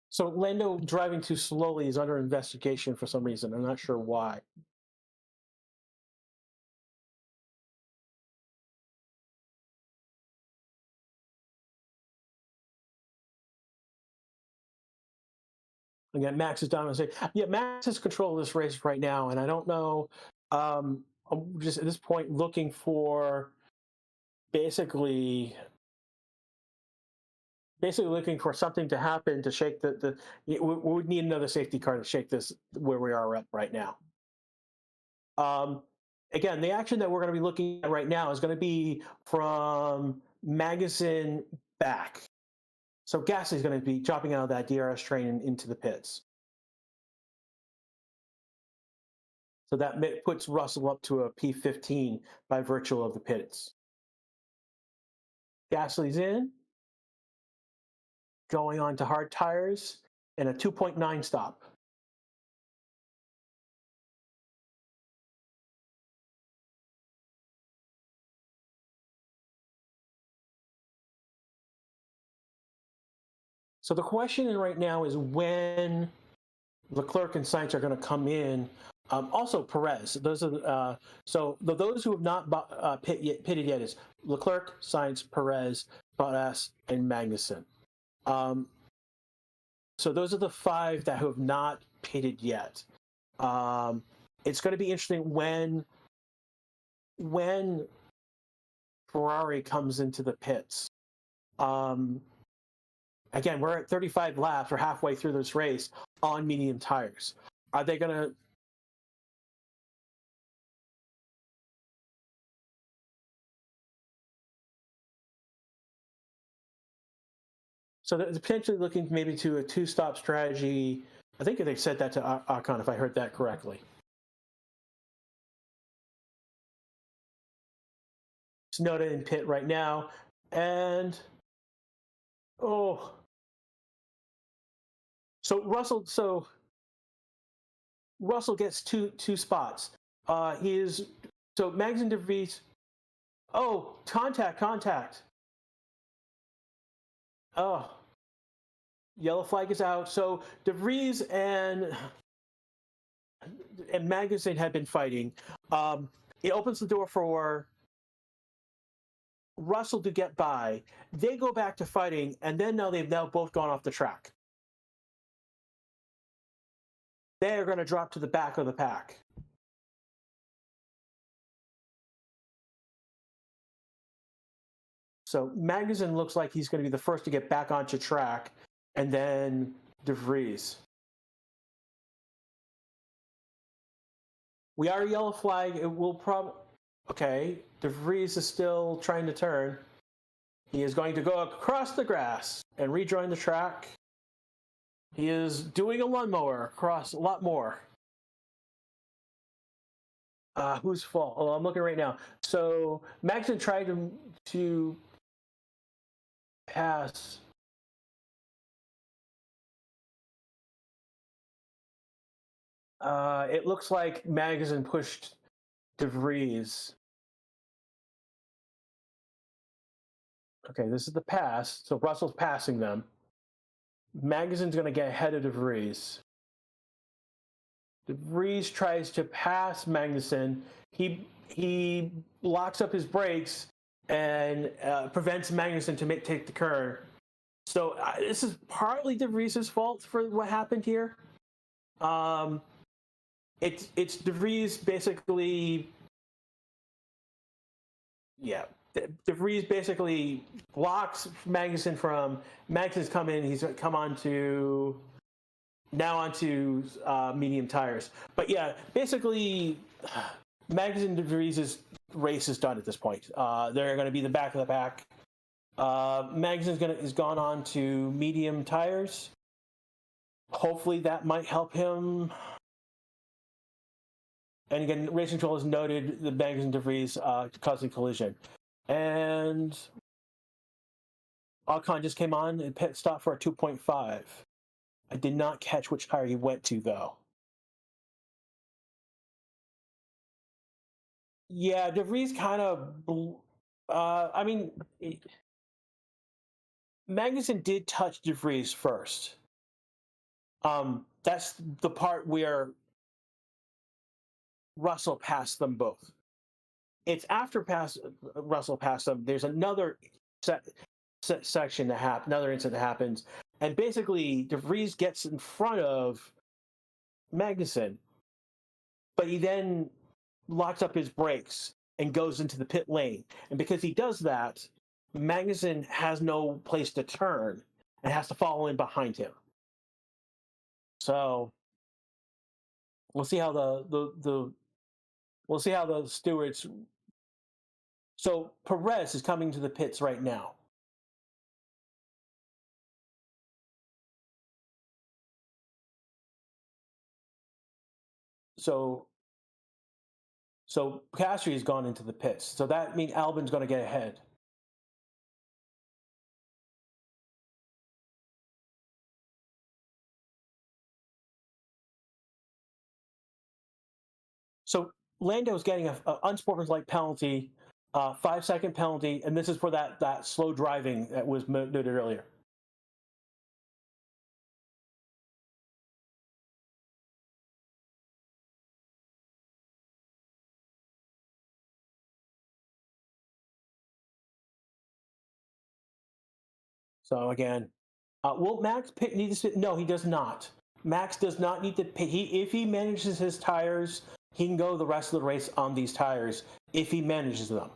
So Lando driving too slowly is under investigation for some reason. I'm not sure why. Again, Max is dominating. Yeah, Max has control of this race right now, and I don't know. I'm just at this point looking for basically looking for something to happen to shake we would need another safety car to shake this where we are at right now. Again, the action that we're going to be looking at right now is going to be from Magnussen back. So Gasly is going to be dropping out of that DRS train into the pits. So that puts Russell up to a P15 by virtue of the pits. Gasly's in, going on to hard tires, and a 2.9 stop. So the question right now is when Leclerc and Sainz are going to come in. Also, Perez. Those are those who have not pitted yet is Leclerc, Sainz, Perez, Bottas, and Magnussen. So those are the 5 that have not pitted yet. It's going to be interesting when Ferrari comes into the pits. Again, we're at 35 laps. We're halfway through this race on medium tires. Are they going to... So they're potentially looking maybe to a 2-stop strategy. I think they said that to Ocon, if I heard that correctly. Tsunoda in pit right now. And... So Russell gets two spots. So Max and De Vries. Oh, contact. Oh, yellow flag is out. So De Vries and Magnussen had been fighting. It opens the door for Russell to get by. They go back to fighting, and then they've both gone off the track. They are going to drop to the back of the pack. So Magnussen looks like he's going to be the first to get back onto track, and then De Vries. We are yellow flag. It will probably... Okay, De Vries is still trying to turn. He is going to go across the grass and rejoin the track. He is doing a lawnmower across a lot more. Whose fault? Oh, I'm looking right now. So Magnussen tried to pass. It looks like Magnussen pushed De Vries. Okay, this is the pass. So Russell's passing them. Magnussen's going to get ahead of De Vries. De Vries tries to pass Magnussen. He locks up his brakes and prevents Magnussen to take the turn. So this is partly De Vries's fault for what happened here. It's De Vries basically, yeah. De Vries basically blocks Magnussen from Magnussen's come in. He's come on to now onto medium tires. But yeah, basically, Magnussen De Vries's race is done at this point. They're going to be the back of the pack. Magnussen is gone on to medium tires. Hopefully that might help him. And again, Racing Control has noted the Magnussen De Vries causing collision. And Ocon just came on and pit stop for a 2.5. I did not catch which tire he went to, though. Yeah, De Vries kind of... I mean, Magnussen did touch De Vries first. That's the part where Russell passed them both. It's after Russell passed them, there's another section that another incident that happens, and basically De Vries gets in front of Magnussen, but he then locks up his brakes and goes into the pit lane. And because he does that, Magnussen has no place to turn and has to follow in behind him. So we'll see how the stewards. So Perez is coming to the pits right now. So Piastri has gone into the pits. So that means Albon's going to get ahead. So Lando's getting an unsportsmanlike penalty, 5-second penalty, and this is for that slow driving that was noted earlier. So again, will Max need to? No, he does not. Max does not need to pit. If he manages his tires, he can go the rest of the race on these tires if he manages them.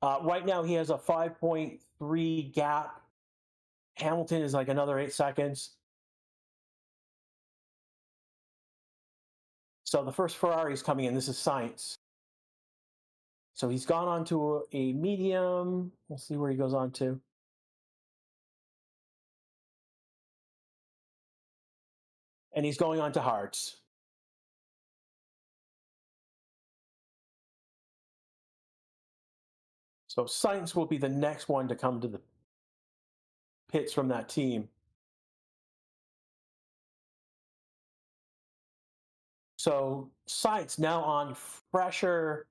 Right now, he has a 5.3 gap. Hamilton is like another 8 seconds. So the first Ferrari is coming in. This is Sainz. So he's gone on to a medium. We'll see where he goes on to. And he's going on to hards. So Sainz will be the next one to come to the pits from that team. So Sainz now on fresher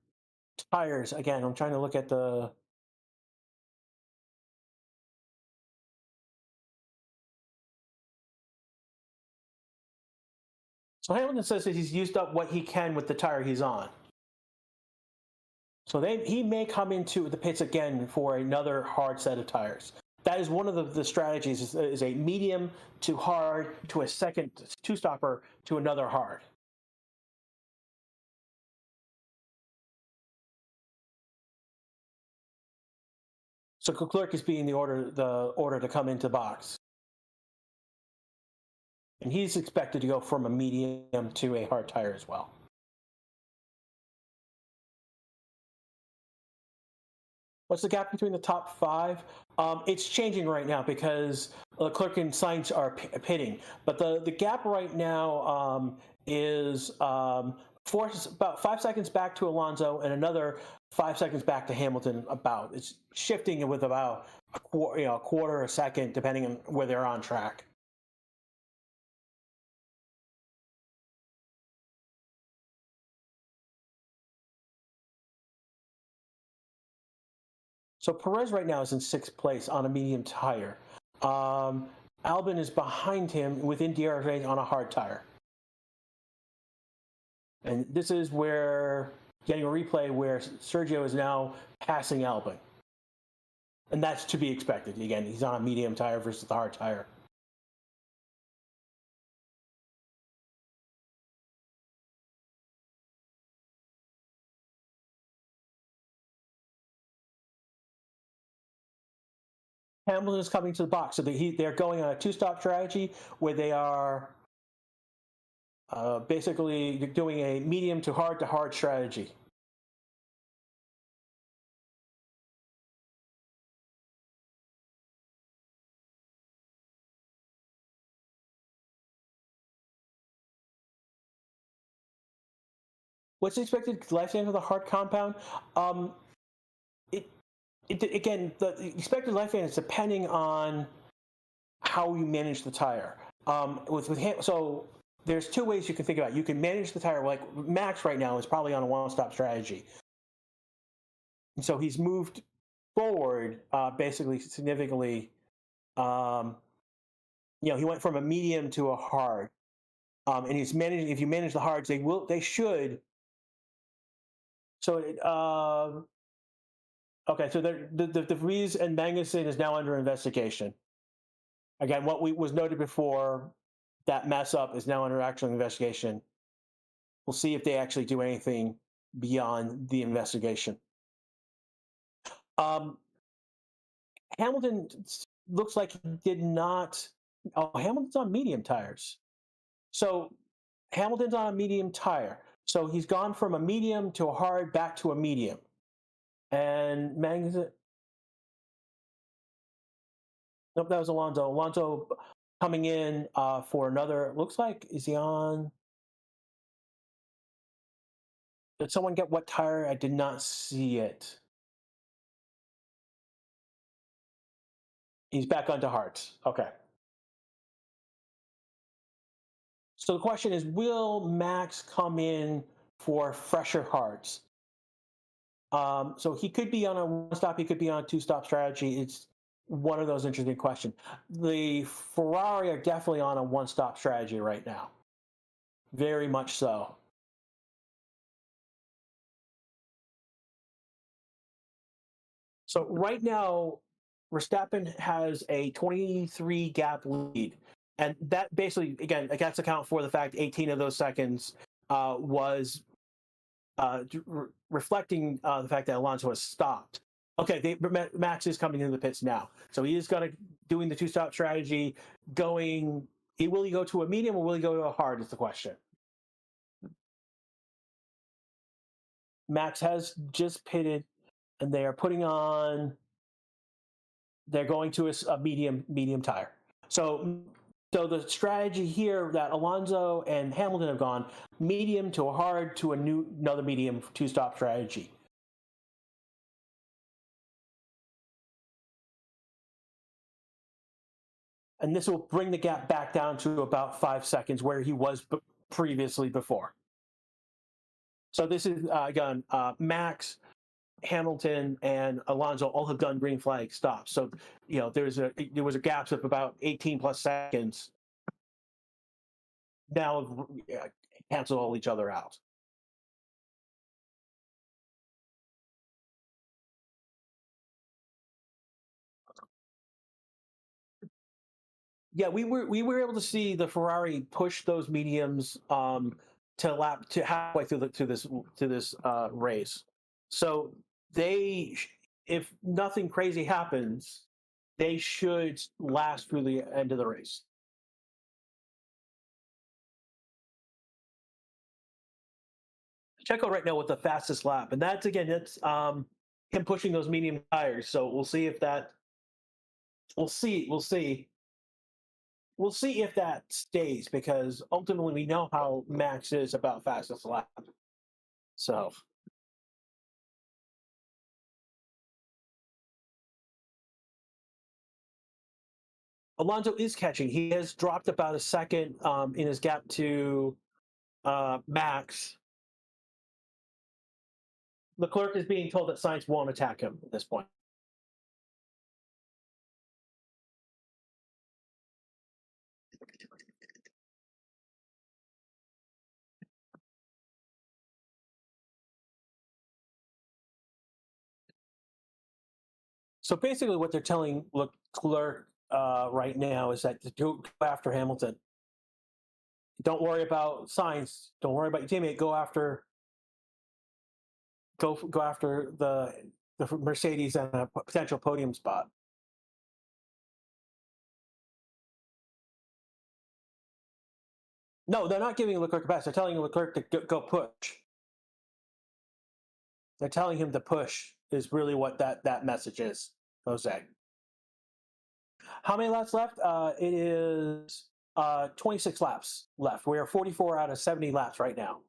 tires. Again, I'm trying to look at the... So Hamilton says that he's used up what he can with the tire he's on. So he may come into the pits again for another hard set of tires. That is one of the strategies, is a medium to hard to a second two-stopper to another hard. So Leclerc is being the order to come into box. And he's expected to go from a medium to a hard tire as well. What's the gap between the top 5? It's changing right now because Leclerc and Sainz are pitting. But the gap right now is about 5 seconds back to Alonso and another 5 seconds back to Hamilton. It's shifting with about a quarter a second, depending on where they're on track. So Perez right now is in 6th place on a medium tire. Albon is behind him within DRS range on a hard tire. And this is where getting a replay where Sergio is now passing Albon. And that's to be expected. Again, he's on a medium tire versus the hard tire. Hamilton is coming to the box. So they're going on a two-stop strategy where they are basically doing a medium to hard strategy. What's the expected lifespan of the hard compound? Again, the expected lifespan is depending on how you manage the tire. So there's two ways you can think about it. You can manage the tire, like Max right now is probably on a one-stop strategy. And so he's moved forward basically significantly. He went from a medium to a hard. And he's managing. If you manage the hards, they should. So okay, so the Vries and Magnussen is now under investigation. Again, what was noted before, that mess up is now under actual investigation. We'll see if they actually do anything beyond the investigation. Hamilton looks like he did not. Oh, Hamilton's on medium tires. So Hamilton's on a medium tire. So he's gone from a medium to a hard back to a medium. And Magnussen. Nope, that was Alonso. Alonso coming in for another. Looks like, is he on? Did someone get what tire? I did not see it. He's back onto hards. Okay. So the question is, will Max come in for fresher hards? So he could be on a one-stop, he could be on a two-stop strategy. It's one of those interesting questions. The Ferrari are definitely on a one-stop strategy right now. Very much so. So right now, Verstappen has a 23 gap lead. And that basically, again, that's account for the fact 18 of those seconds was reflecting the fact that Alonso has stopped. Okay, Max is coming into the pits now. So he is doing the two-stop strategy, will he go to a medium or will he go to a hard is the question. Max has just pitted, and they're going to a medium tire. So the strategy here that Alonso and Hamilton have gone medium to a hard to another medium two-stop strategy. And this will bring the gap back down to about 5 seconds where he was previously before. So this is, again, Max, Hamilton, and Alonso all have done green flag stops. So, there was a gap of about 18 plus seconds. Now cancel each other out. Yeah, we were able to see the Ferrari push those mediums to halfway through this race. So if nothing crazy happens, they should last through the end of the race. Checo right now with the fastest lap, and that's him pushing those medium tires. So we'll see if that. We'll see. We'll see if that stays, because ultimately we know how Max is about fastest lap. So Alonso is catching. He has dropped about a second in his gap to Max. Leclerc is being told that Sainz won't attack him at this point. So basically, what they're telling Leclerc right now is that to go after Hamilton. Don't worry about signs. Don't worry about your teammate. Go after the Mercedes and a potential podium spot. No, they're not giving Leclerc a pass. They're telling Leclerc to go push. They're telling him to push is really what that message is, Jose. How many laps left? It is 26 laps left. We are 44 out of 70 laps right now.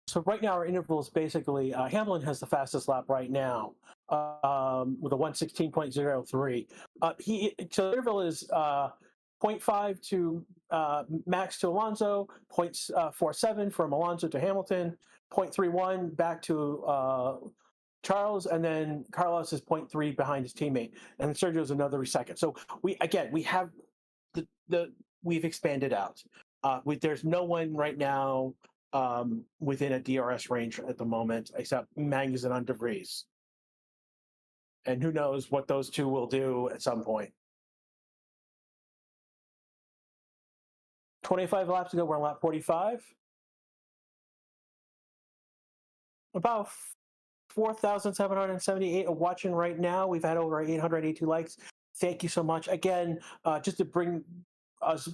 So right now our interval is basically Hamlin has the fastest lap right now with a 1:16.03. So the interval is 0.5 to Max to Alonso, 0.47 from Alonso to Hamilton, 0.31 back to Charles, and then Carlos is 0.3 behind his teammate, and Sergio's another second. So we have we've expanded out. There's no one right now within a DRS range at the moment, except Magnussen and De Vries. And who knows what those two will do at some point. 25 laps to go. We're on lap 45. About 4,778 are watching right now. We've had over 882 likes. Thank you so much. Again, just to bring us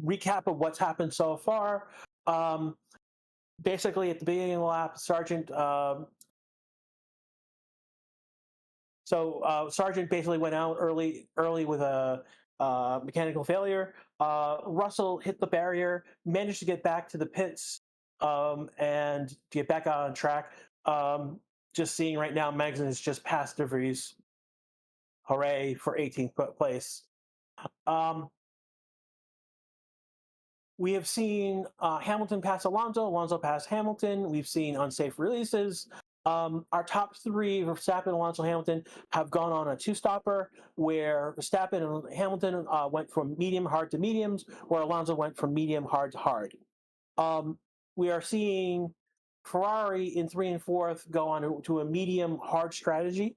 recap of what's happened so far. Basically, at the beginning of the lap, Sargent Sargent basically went out early with a mechanical failure. Russell hit the barrier, managed to get back to the pits and get back out on track. Just seeing right now, Magnussen is just past De Vries. Hooray for 18th place. We have seen Hamilton pass Alonso, Alonso pass Hamilton. We've seen unsafe releases. Our top three, Verstappen, Alonso, Hamilton, have gone on a two-stopper, where Verstappen and Hamilton went from medium hard to mediums, where Alonso went from medium hard to hard. We are seeing Ferrari in 3 and 4th go on to a medium hard strategy.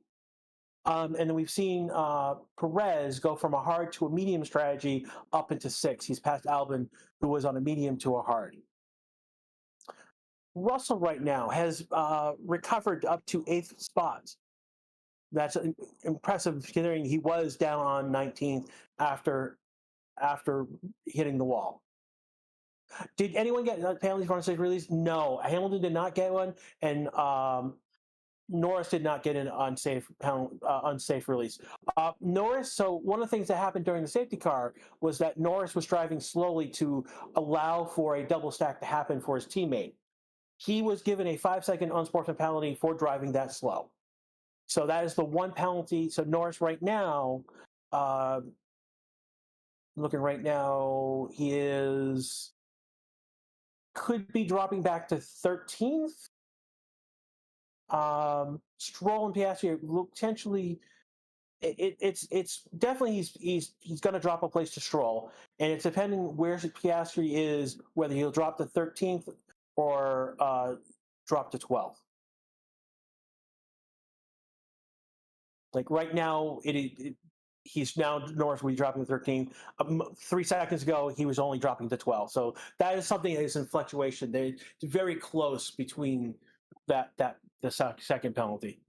And then we've seen Perez go from a hard to a medium strategy up into 6. He's passed Albon, who was on a medium to a hard. Russell right now has recovered up to 8th spot. That's impressive considering he was down on 19th after hitting the wall. Did anyone get penalties for unsafe release? No, Hamilton did not get one, and Norris did not get an unsafe release. Norris. So one of the things that happened during the safety car was that Norris was driving slowly to allow for a double stack to happen for his teammate. He was given a 5-second unsportsmanlike penalty for driving that slow. So that is the one penalty. So Norris right now, looking right now, he could be dropping back to 13th. Stroll and Piastri potentially. It's definitely he's going to drop a place to Stroll, and it's depending where Piastri is, whether he'll drop to 13th or drop to 12th. Like right now, he's now Norris will be dropping to 13th. 3 seconds ago, he was only dropping to 12th. So that is something that is in fluctuation. It's very close between the second penalty.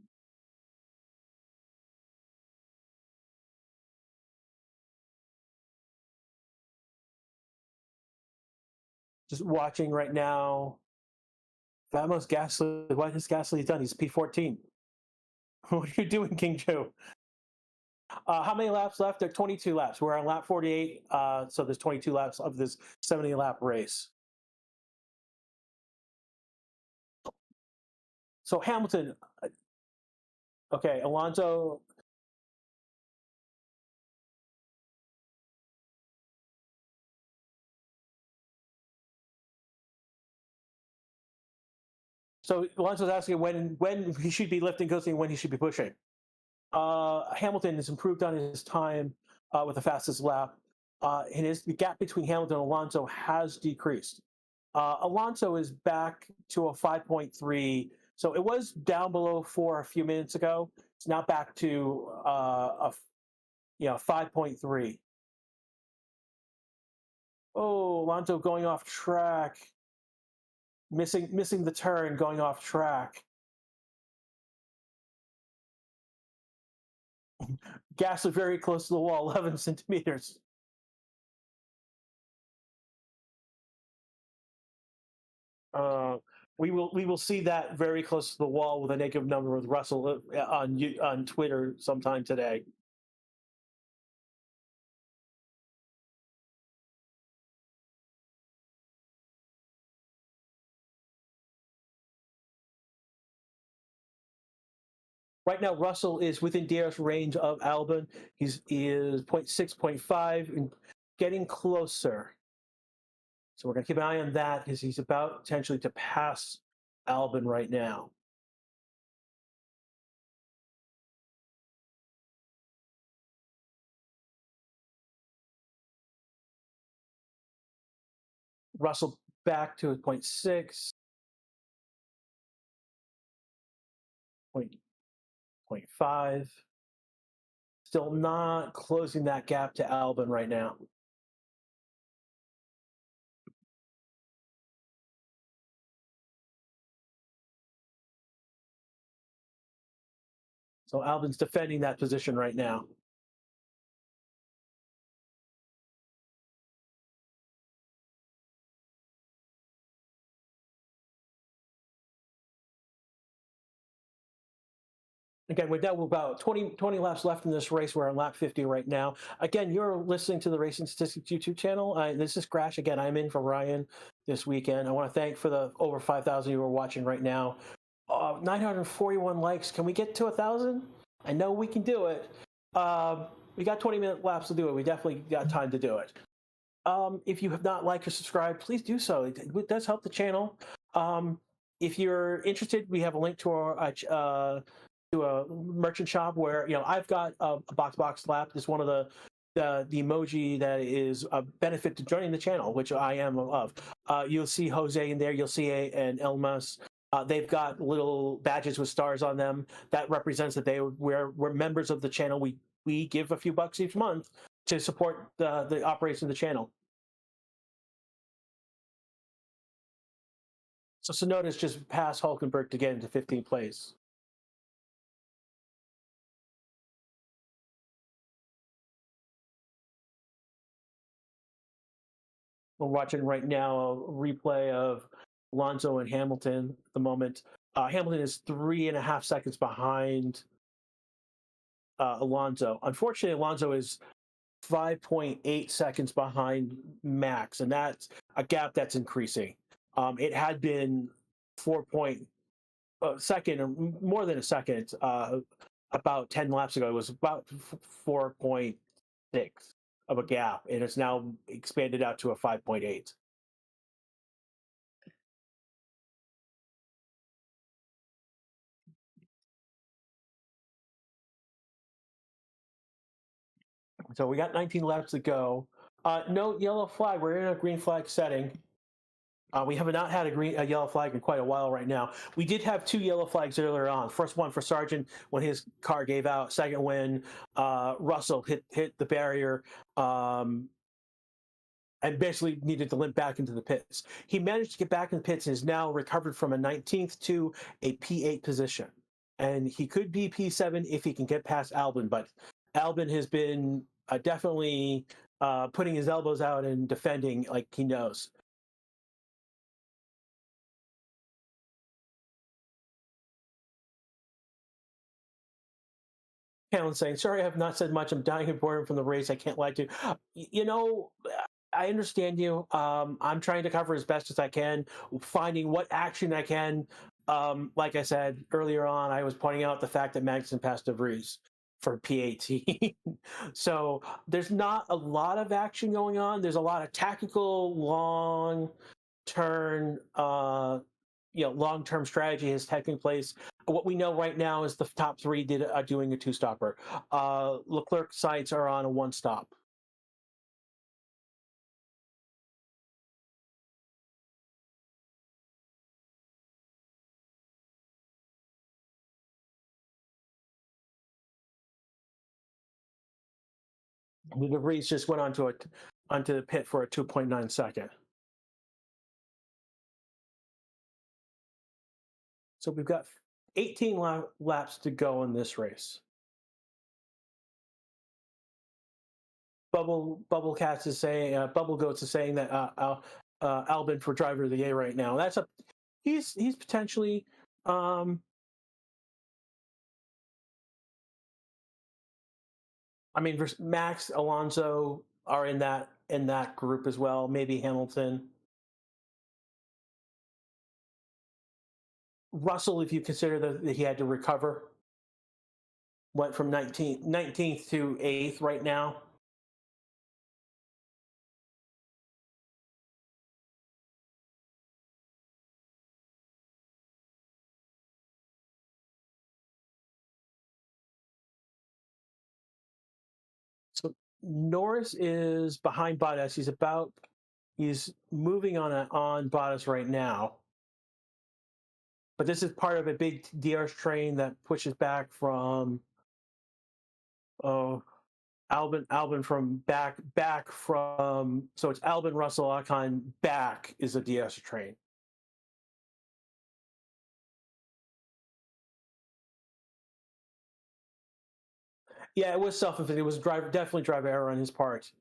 Just watching right now. Vamos Gasly. What has Gasly done? He's P14. What are you doing, King Joe? How many laps left? There are 22 laps. We're on lap 48, so there's 22 laps of this 70-lap race. So Hamilton, okay, Alonso. So Alonso's asking when he should be lifting, coasting, when he should be pushing. Hamilton has improved on his time with the fastest lap. And the gap between Hamilton and Alonso has decreased. Alonso is back to a 5.3. So it was down below 4 a few minutes ago. It's now back to 5.3. Oh, Alonso going off track, missing the turn, going off track. Gasly very close to the wall, 11 centimeters. We will see that very close to the wall with a negative number with Russell on Twitter sometime today. Right now, Russell is within DRS range of Albon. He is 0.6, 0.5, and getting closer. So we're going to keep an eye on that because he's about potentially to pass Albon right now. Russell back to 0.6, 0.5. Still not closing that gap to Albon right now. So Albon's defending that position right now. Again, we're down about 20 laps left in this race. We're on lap 50 right now. Again, you're listening to the Racing Statistics YouTube channel. This is Crash. Again, I'm in for Ryan this weekend. I want to thank for the over 5,000 you are watching right now. 941 likes. Can we get to 1,000? I know we can do it. We got 20-minute laps to do it. We definitely got time to do it. If you have not liked or subscribed, please do so. It does help the channel. If you're interested, we have a link to our to a merchant shop where I've got a box lap. It's one of the emoji that is a benefit to joining the channel, which I am of. You'll see Jose in there. You'll see an Elmas. They've got little badges with stars on them. That represents that we're members of the channel. We give a few bucks each month to support the operation of the channel. So Sonoda's just passed Hulkenberg to get into 15th place. We're watching right now a replay of Alonso and Hamilton at the moment. Hamilton is 3.5 seconds behind Alonso. Unfortunately, Alonso is 5.8 seconds behind Max, and that's a gap that's increasing. It had been 4 second, or more than a second, about 10 laps ago. It was about 4.6 of a gap, and it's now expanded out to a 5.8. So we got 19 laps to go. No yellow flag. We're in a green flag setting. We have not had a yellow flag in quite a while right now. We did have 2 yellow flags earlier on. First one for Sargent when his car gave out. Second when Russell hit the barrier and basically needed to limp back into the pits. He managed to get back in the pits and is now recovered from a 19th to a P8 position. And he could be P7 if he can get past Albon, but Albon has been definitely putting his elbows out and defending like he knows. Callan saying, sorry, I have not said much. I'm dying of boredom from the race. I can't lie to you. I understand you. I'm trying to cover as best as I can, finding what action I can. Like I said earlier on, I was pointing out the fact that Magnussen passed De Vries for P18. So there's not a lot of action going on. There's a lot of tactical, long turn long-term strategy is taking place. What we know right now is the top three are doing a two-stopper. Leclerc sites are on a one-stop. The DeVries just went onto the pit for a 2.9 second. So we've got 18 laps to go in this race. Bubble Cats is saying, Bubble Goats is saying that Albon for driver of the year right now. He's potentially. I mean, Max, Alonso are in that group as well. Maybe Hamilton, Russell, if you consider that he had to recover, went from 19th to 8th right now. So Norris is behind Bottas. He's moving on Bottas right now. But this is part of a big DRS train that pushes back from Albon from back from, so it's Albon, Russell, Ocon, back is a DRS train. Yeah, it was self-inflicted. It was definitely driver error on his part.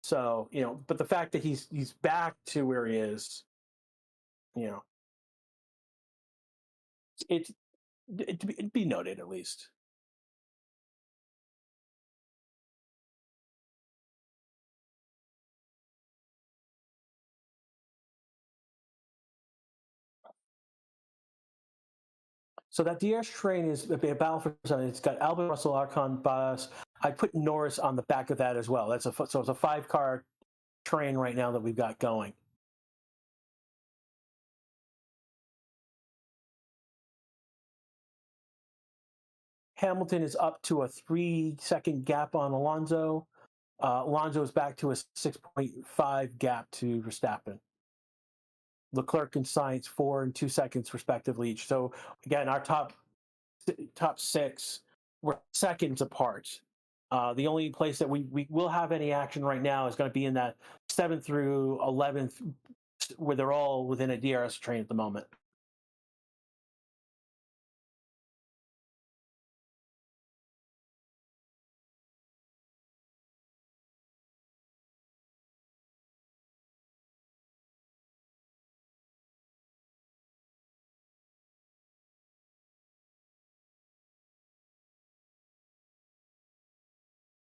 So, but the fact that he's back to where he is, it'd be noted at least. So that DRS train is a battle for something. It's got Albon, Russell, Ocon, Bottas. I put Norris on the back of that as well. So it's a 5-car train right now that we've got going. Hamilton is up to a 3-second gap on Alonso. Alonso is back to a 6.5 gap to Verstappen. Leclerc and Sainz 4 and 2 seconds respectively each. So again, our top 6 were seconds apart. The only place that we will have any action right now is going to be in that 7th through 11th, where they're all within a DRS train at the moment.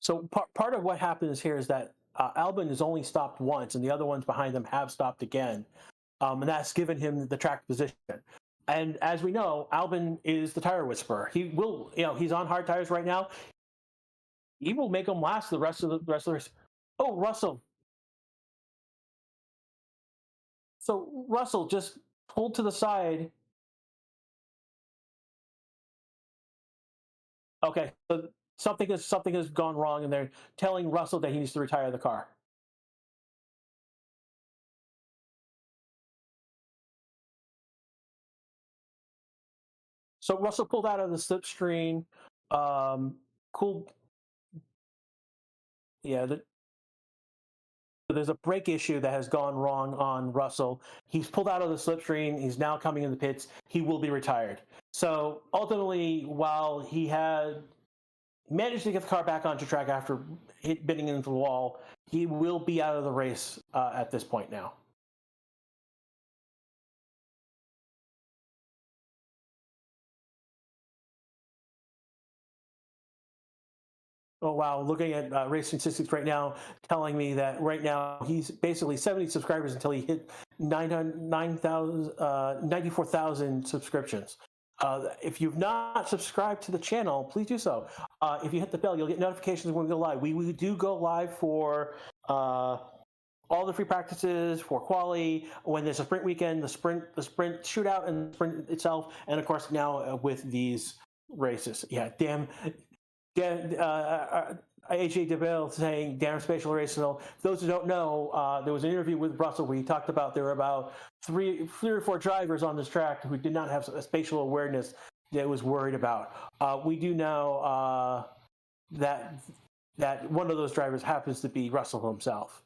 So part of what happens here is that Albon has only stopped once, and the other ones behind him have stopped again, and that's given him the track position. And as we know, Albon is the tire whisperer. He will, he's on hard tires right now. He will make them last the rest of the race. Oh, Russell. So Russell just pulled to the side. Okay, so something has gone wrong, and they're telling Russell that he needs to retire the car. So Russell pulled out of the slipstream. Cool. Yeah, there's a brake issue that has gone wrong on Russell. He's pulled out of the slipstream. He's now coming in the pits. He will be retired. So ultimately, while he had managed to get the car back onto track after bidding into the wall, he will be out of the race at this point now. Oh, wow. Looking at Racing Statistics right now, telling me that right now he's basically 70 subscribers until he hit 94,000 subscriptions. If you've not subscribed to the channel, please do so. If you hit the bell, you'll get notifications when we go live. We do go live for all the free practices for quali. When there's a sprint weekend, the sprint shootout, and the sprint itself, and of course now with these races. Yeah, damn. AJ DeVille saying damn spatial race. So those who don't know, there was an interview with Russell where he talked about there were about three or four drivers on this track who did not have a spatial awareness that was worried about. We do know that one of those drivers happens to be Russell himself.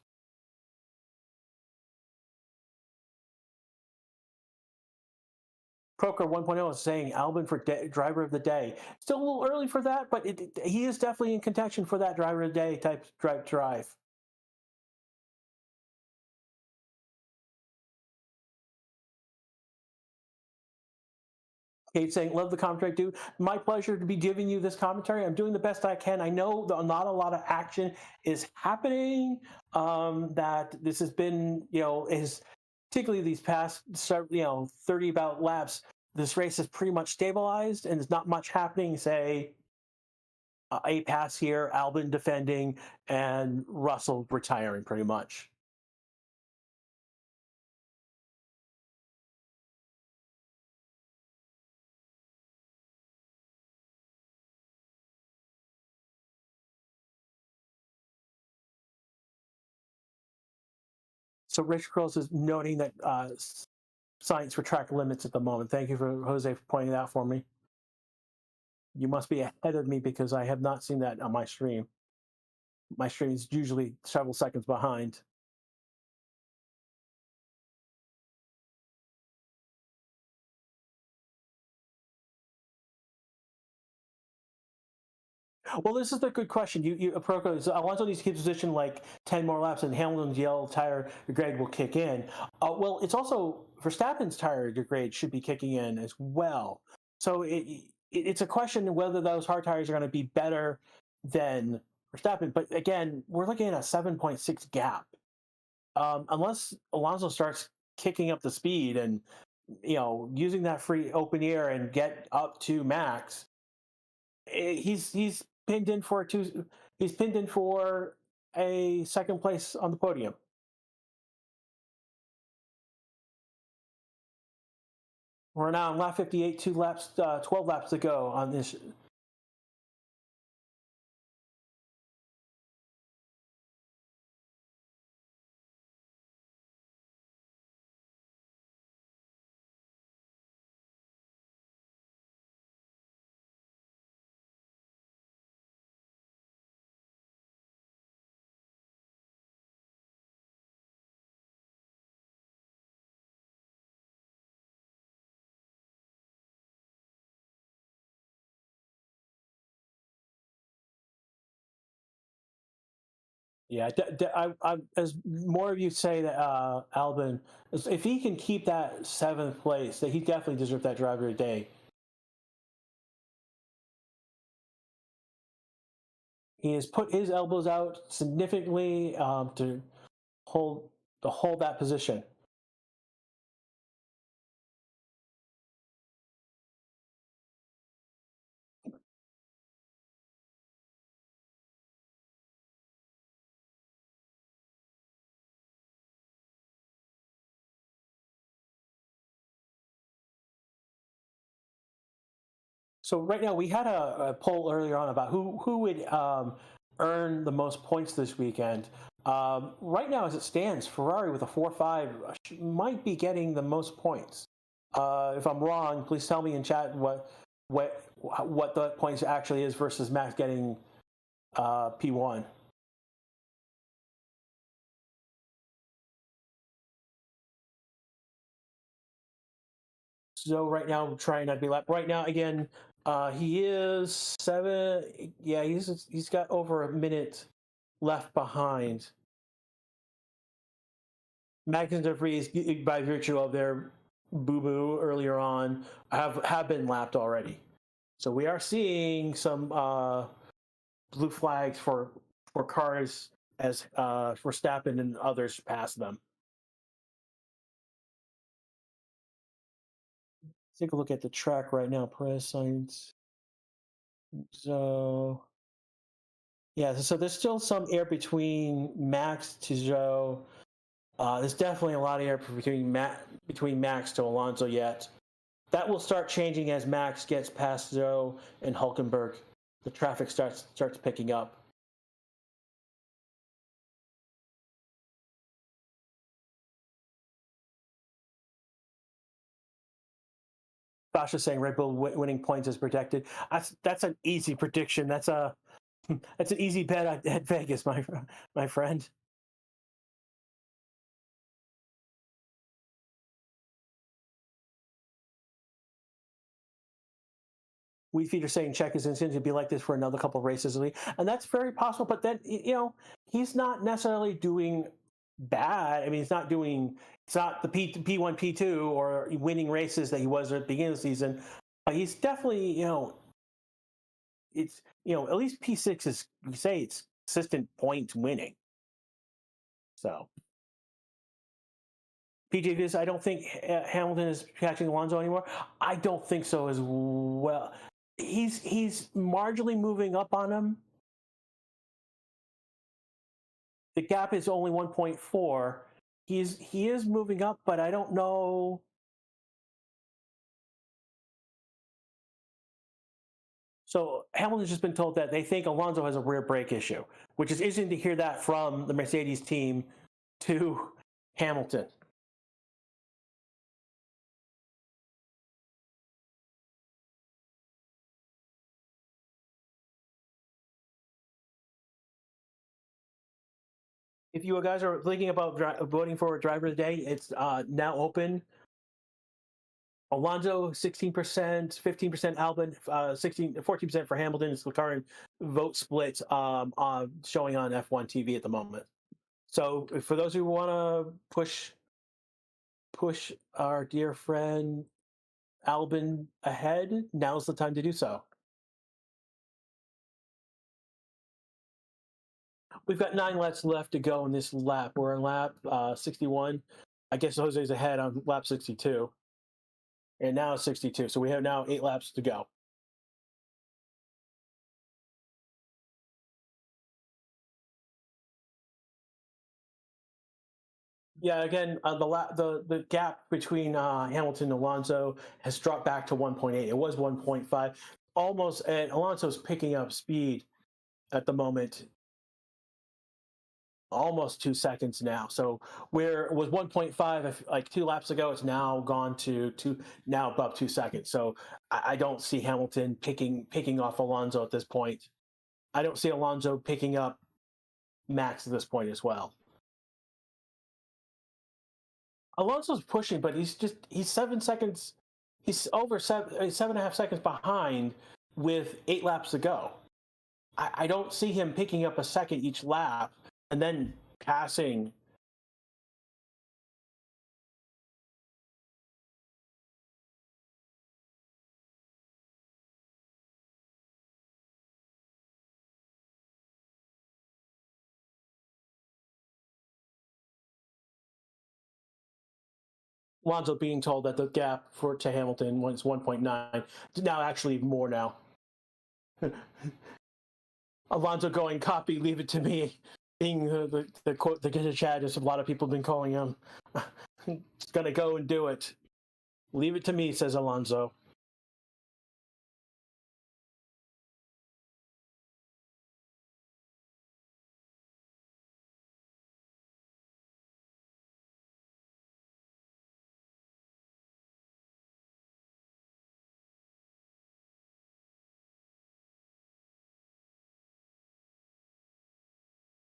Proker 1.0 is saying Albon for driver of the day. Still a little early for that, but he is definitely in contention for that driver of the day type drive. Kate saying, love the commentary, dude. My pleasure to be giving you this commentary. I'm doing the best I can. I know that not a lot of action is happening. That this has been, is particularly these past, 30 about laps. This race is pretty much stabilized, and there's not much happening. Say, a pass here, Albon defending, and Russell retiring, pretty much. So Rich Curls is noting that science for track limits at the moment. Thank you for Jose for pointing that out for me. You must be ahead of me because I have not seen that on my stream. My stream is usually several seconds behind. Well, this is the good question. Proko, so Alonso needs to keep position like 10 more laps, and Hamilton's yellow tire degrade will kick in. Well, it's also Verstappen's tire degrade should be kicking in as well. So it's a question of whether those hard tires are going to be better than Verstappen. But again, we're looking at a 7.6 gap. Unless Alonso starts kicking up the speed and using that free open air and get up to max, he's pinned in for he's pinned in for a second place on the podium. We're now on lap 58, 12 laps to go on this. Yeah, as more of you say that Albon, if he can keep that 7th place, that he definitely deserves that driver of the day. He has put his elbows out significantly to hold that position. So right now we had a poll earlier on about who would earn the most points this weekend. Right now, as it stands, Ferrari with a 4.5 might be getting the most points. If I'm wrong, please tell me in chat what the points actually is versus Max getting P1. So right now, I'm trying not to be lap. Right now, again, he is 7. Yeah, he's got over a minute left behind. Max and DeVries, by virtue of their boo-boo earlier on, have been lapped already. So we are seeing some blue flags for cars as Verstappen and others pass them. Take a look at the track right now. Perez, Sainz. So yeah, so there's still some air between Max, Tijoux, There's definitely a lot of air between Max to Alonso yet. That will start changing as Max gets past Zhou and Hulkenberg. The traffic starts picking up. Sasha saying Red Bull winning points is protected. That's an easy prediction. That's an easy bet at Vegas, my friend. Weedfeed are saying Czech is going to be like this for another couple of races, and that's very possible. But then he's not necessarily doing bad. I mean, it's not the P1, P2 or winning races that he was at the beginning of the season. But he's definitely it's at least P6 is, we say, it's consistent points winning. So PJ Viz, I don't think Hamilton is catching Alonso anymore. I don't think so as well. He's marginally moving up on him. The gap is only 1.4. He is moving up, but I don't know. So Hamilton's just been told that they think Alonso has a rear brake issue, which is interesting to hear that from the Mercedes team to Hamilton. If you guys are thinking about voting for a driver of the day, it's now open. Alonso 16%, 15% Albon, 14% for Hamilton. It's the current vote split showing on F1 TV at the moment. So for those who want to push our dear friend Albon ahead, now's the time to do so. We've got 9 laps left to go in this lap. We're on lap 61. I guess Jose's ahead on lap 62. And now it's 62. So we have now 8 laps to go. Yeah, again, the gap between Hamilton and Alonso has dropped back to 1.8. It was 1.5. Almost, and Alonso's picking up speed at the moment. Almost 2 seconds now. So where it was 1.5 like 2 laps ago, it's now gone to now above 2 seconds. So I don't see Hamilton picking off Alonso at this point. I don't see Alonso picking up Max at this point as well. Alonso's pushing, but he's 7 seconds. He's over 7.5 seconds behind with 8 laps to go. I don't see him picking up a second each lap and then passing. Alonso being told that the gap to Hamilton was 1.9. Now actually more now. Alonso going copy, leave it to me. Being the quote, the chat is a lot of people have been calling him. It's gonna go and do it. Leave it to me, says Alonso.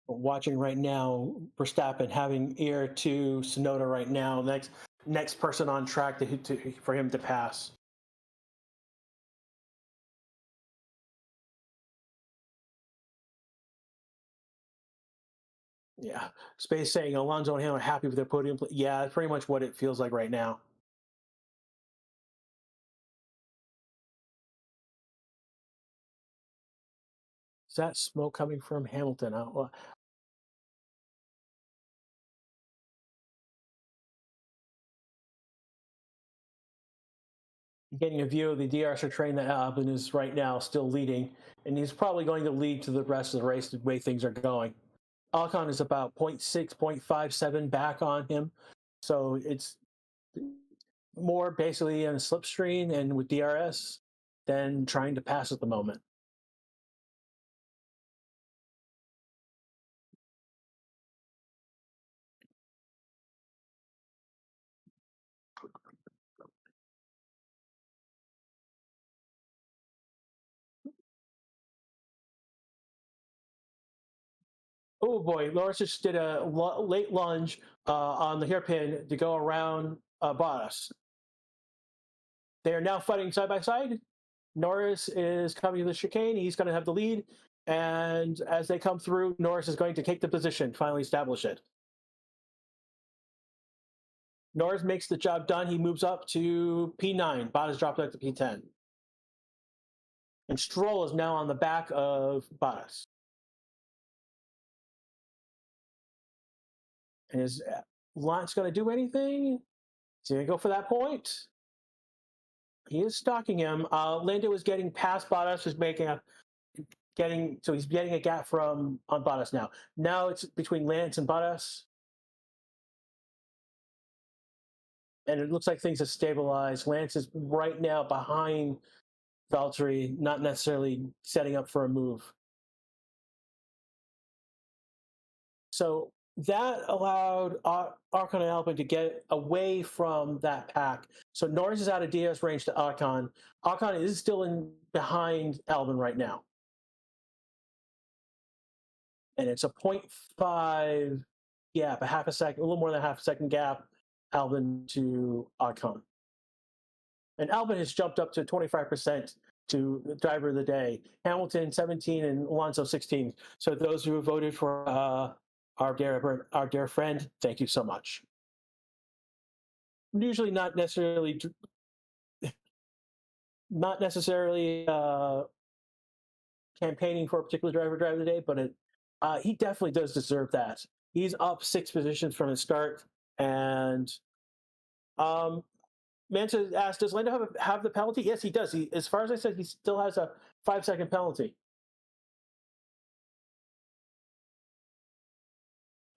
Watching right now, Verstappen having ear to Tsunoda right now. Next person on track for him to pass. Yeah, Space saying Alonso and him are happy with their podium. Yeah, that's pretty much what it feels like right now. Is that smoke coming from Hamilton? Getting a view of the DRS train that Albon is right now still leading, and he's probably going to lead to the rest of the race the way things are going. Ocon is about 0.6, 0.57 back on him. So it's more basically in a slipstream and with DRS than trying to pass at the moment. Oh boy, Norris just did a late lunge on the hairpin to go around Bottas. They are now fighting side by side. Norris is coming to the chicane. He's going to have the lead. And as they come through, Norris is going to take the position, finally establish it. Norris makes the job done. He moves up to P9. Bottas dropped back to P10. And Stroll is now on the back of Bottas. And is Lance going to do anything? Is he going to go for that point? He is stalking him. Lando is getting past Bottas, is so he's getting a gap on Bottas now. Now it's between Lance and Bottas. And it looks like things have stabilized. Lance is right now behind Valtteri, not necessarily setting up for a move. So that allowed Ocon and Albon to get away from that pack. So Norris is out of DRS range to Ocon. Ocon is still behind Albon right now. And it's a 0.5 gap, a half a second, a little more than a half a second gap, Albon to Ocon. And Albon has jumped up to 25% to the driver of the day. Hamilton 17 and Alonso 16. So those who have voted for our dear friend, thank you so much. Usually not necessarily campaigning for a particular driver of the day, but he definitely does deserve that. He's up 6 positions from his start, and Manta asked, does Lando have the penalty? Yes, he does. As far as I said, he still has a 5-second penalty.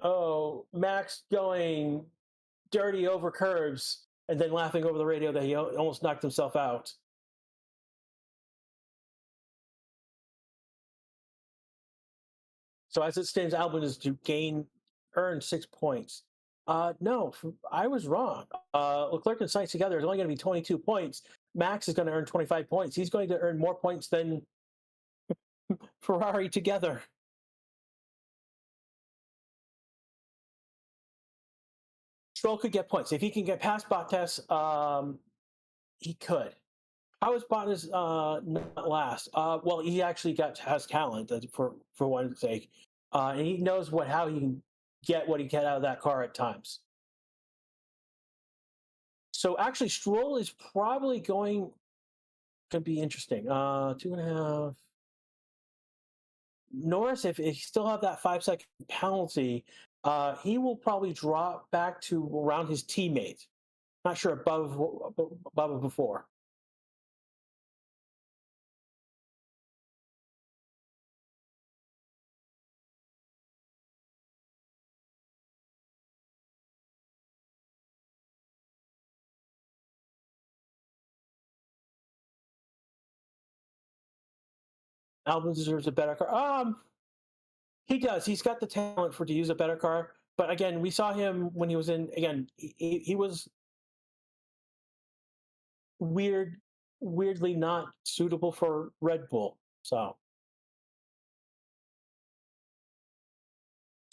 Oh, Max going dirty over curves and then laughing over the radio that he almost knocked himself out. So as it stands, Albon is to earn 6 points. No, I was wrong. Leclerc and Sainz together is only going to be 22 points. Max is going to earn 25 points. He's going to earn more points than Ferrari together. Stroll could get points. If he can get past Bottas, he could. How is Bottas not last? Well, he actually has talent for one sake, and he knows how he can get what he can out of that car at times. So actually, Stroll is probably going to be interesting. 2.5. Norris, if he still have that 5-second penalty, he will probably drop back to around his teammate. Not sure above before. Albon deserves a better car. He does. He's got the talent to use a better car. But again, we saw him when he was in. Again, he was weirdly not suitable for Red Bull. So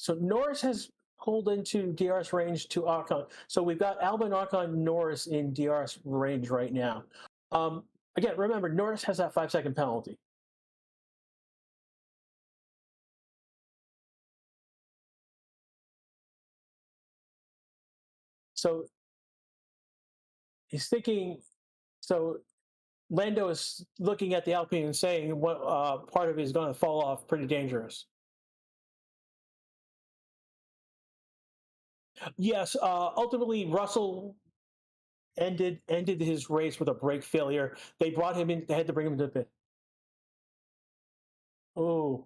Norris has pulled into DRS range to Ocon. So we've got Albon, Ocon, Norris in DRS range right now. Again, remember, Norris has that 5-second penalty. So he's thinking, so Lando is looking at the Alpine and saying what part of it is going to fall off pretty dangerous. Yes, ultimately Russell ended his race with a brake failure. They brought him in. They had to bring him to the pit. Oh,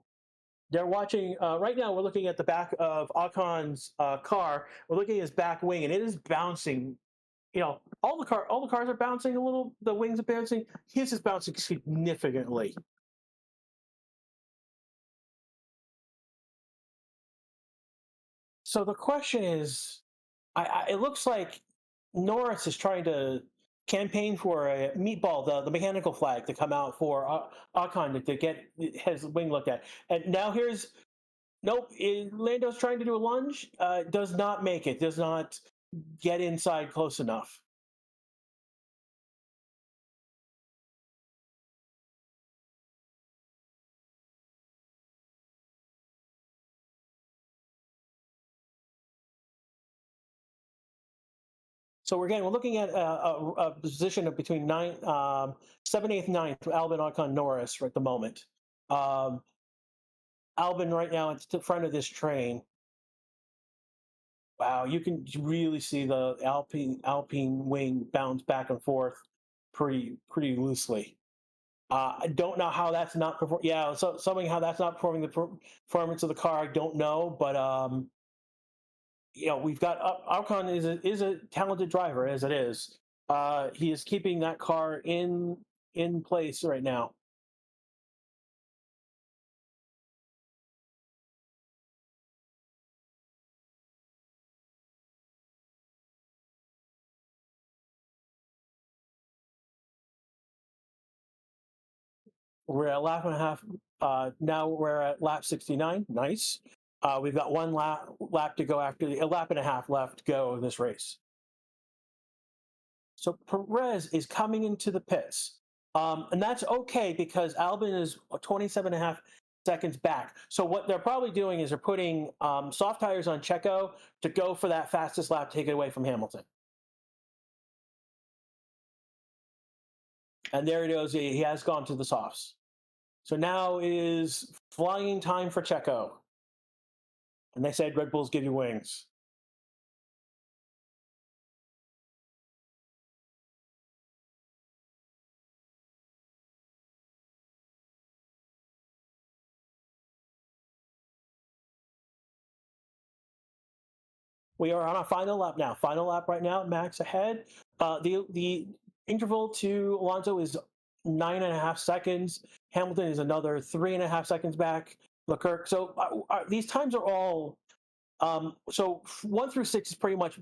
They're watching right now. We're looking at the back of Ocon's car. We're looking at his back wing, and it is bouncing. All the cars are bouncing a little. The wings are bouncing. His is bouncing significantly. So the question is, it looks like Norris is trying to campaign for a meatball, the mechanical flag, to come out for Ocon to get his wing looked at. And now here's nope. Lando's trying to do a lunge. Does not make it. Does not get inside close enough. So again, we're looking at a position of between 7th, 8th, 9th, Albon, Ocon, Norris at the moment. Albon right now at the front of this train. Wow, you can really see the Alpine wing bounce back and forth pretty loosely. I don't know how that's not performing. Yeah, so somehow that's not performing the performance of the car. I don't know, but we've got Ocon is a talented driver as it is. He is keeping that car in place right now. We're at a lap and a half. Now we're at lap 69. Nice. We've got one lap to go after a lap and a half left to go in this race. So Perez is coming into the pits. And that's okay because Albon is 27 and a half seconds back. So what they're probably doing is they're putting soft tires on Checo to go for that fastest lap, take it away from Hamilton. And there it goes. He has gone to the softs. So now is flying time for Checo. And they said Red Bulls give you wings. We are on a final lap now. Final lap right now. Max ahead. The interval to Alonso is 9.5 seconds. Hamilton is another 3.5 seconds back. Leclerc. So these times are all. So 1 through 6 is pretty much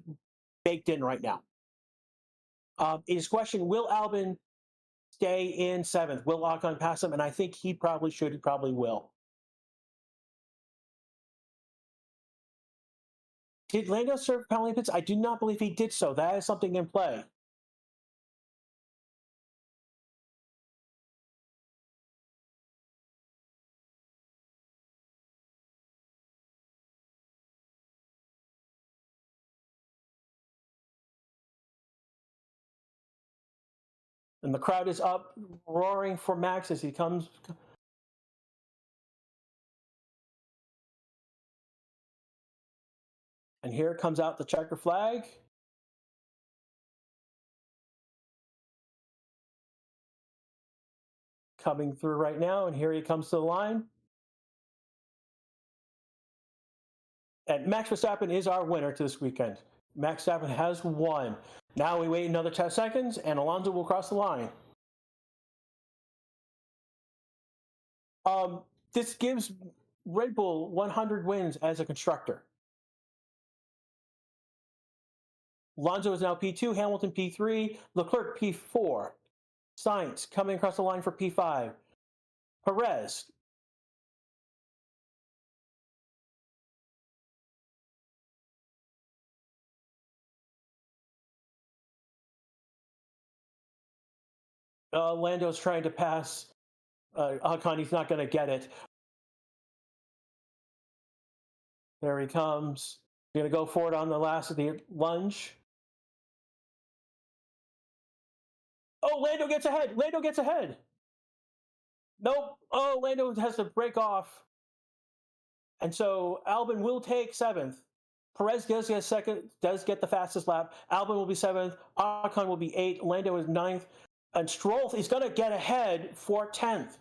baked in right now. His question: will Albon stay in 7th? Will Ocon pass him? And I think he probably should. He probably will. Did Lando serve penalty pits? I do not believe he did so. That is something in play. And the crowd is up, roaring for Max as he comes. And here comes out the checker flag. Coming through right now, and here he comes to the line. And Max Verstappen is our winner to this weekend. Max Verstappen has won. Now we wait another 10 seconds, and Alonso will cross the line. This gives Red Bull 100 wins as a constructor. Alonso is now P2, Hamilton P3, Leclerc P4, Sainz coming across the line for P5, Perez. Lando's trying to pass Ocon. He's not going to get it. There he comes. He's going to go for it on the last of the lunge. Oh, Lando gets ahead. Lando gets ahead. Nope. Oh, Lando has to break off. And so Albon will take 7th. Perez does get second, does get the fastest lap. Albon will be 7th. Ocon will be 8th. Lando is 9th. And Stroll is going to get ahead for 10th.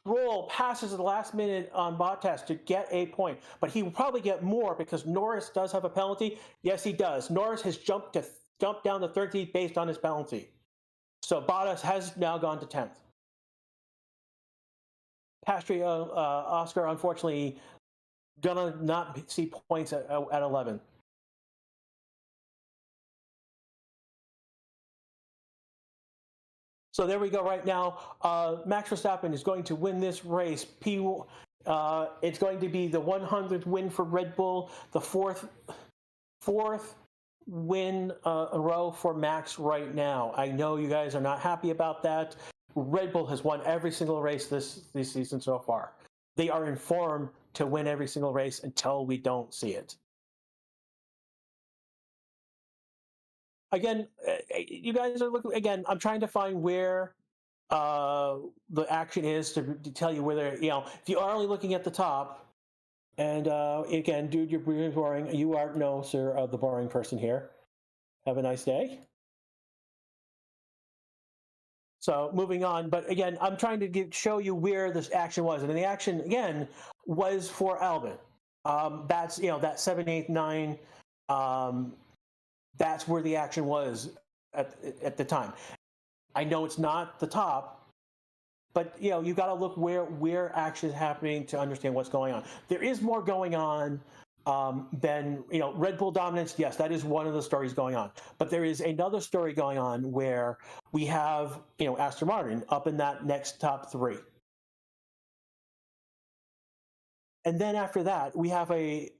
Stroll passes at the last minute on Bottas to get a point, but he will probably get more because Norris does have a penalty. Yes, he does. Norris has jumped down to 13th based on his penalty. So Bottas has now gone to 10th. Piastri, Oscar, unfortunately, gonna not see points at 11. So there we go. Right now, Max Verstappen is going to win this race. It's going to be the 100th win for Red Bull, the fourth win a row for Max right now. I know you guys are not happy about that. Red Bull has won every single race this season so far. They are informed to win every single race until we don't see it. Again, you guys are looking. Again, I'm trying to find where the action is to tell you whether, if you are only looking at the top. And again, dude, you're boring. You are no, sir, the boring person here. Have a nice day. So moving on, but again, I'm trying to show you where this action was, and the action again was for Albon. That's that 7, 8, 9. That's where the action was at the time. I know it's not the top, but you got to look where action is happening to understand what's going on. There is more going on than Red Bull dominance. Yes, that is one of the stories going on, but there is another story going on where we have Aston Martin up in that next top 3, and then after that we have a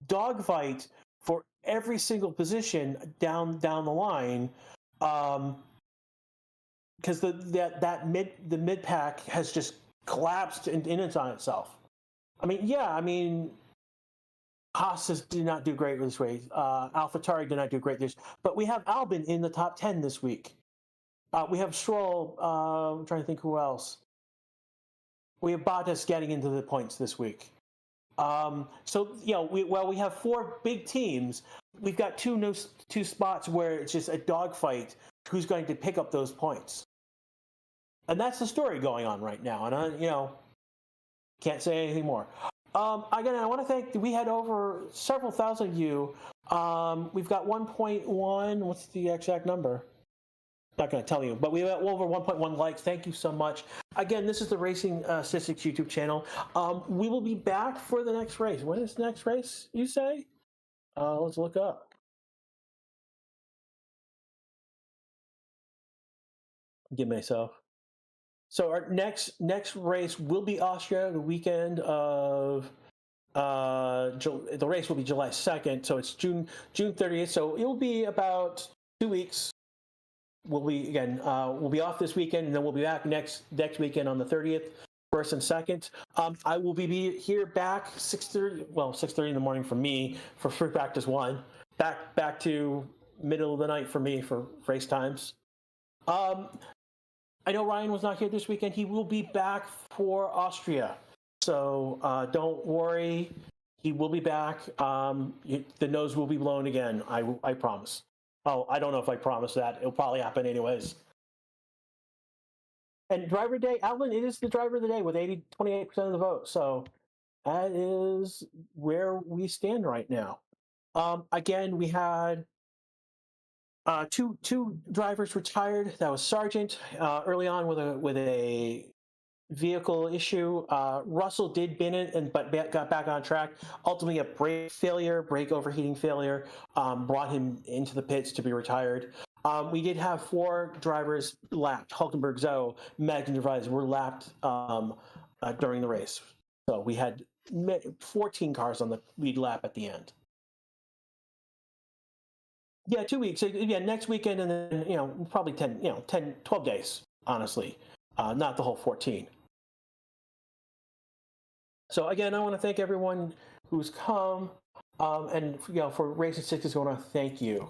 dogfight for every single position down the line, because the mid pack has just collapsed in on itself. Haas did not do great this race. AlphaTauri did not do great this, but we have Albon in the top 10 this week. We have Stroll. I'm trying to think who else. We have Bottas getting into the points this week. We have 4 big teams. We've got two spots where it's just a dogfight. Who's going to pick up those points? And that's the story going on right now. And I can't say anything more. Again, I want to thank. We had over several thousand of you. We've got 1.1. What's the exact number? Not going to tell you, but we have over 1.1 likes. Thank you so much. Again, this is the Racing Statistics YouTube channel. We will be back for the next race. When is the next race, you say? Let's look up. Give myself. So our next race will be Austria, the weekend of the race will be July 2nd. So it's June 30th. So it will be about 2 weeks. We'll be off this weekend, and then we'll be back next weekend on the 30th, 1st and 2nd. I will be here back 6:30. Well, 6:30 in the morning for me for free practice 1. Back to middle of the night for me for race times. I know Ryan was not here this weekend. He will be back for Austria, so don't worry. He will be back. The nose will be blown again. I promise. Oh, I don't know if I promise that. It'll probably happen anyways. And driver day, Albon, it is the driver of the day with 28% of the vote. So that is where we stand right now. Again, we had two drivers retired. That was Sargent early on with a vehicle issue. Russell did bin it, but got back on track. Ultimately, a brake overheating failure, brought him into the pits to be retired. We did have 4 drivers lapped. Hulkenberg, Zoe, Magnussen, Vries were lapped during the race. So we had 14 cars on the lead lap at the end. Yeah, 2 weeks. So, yeah, next weekend, and then probably 12 days. Honestly, not the whole 14. So again, I want to thank everyone who's come, and for Racing Sixes, I want to thank you.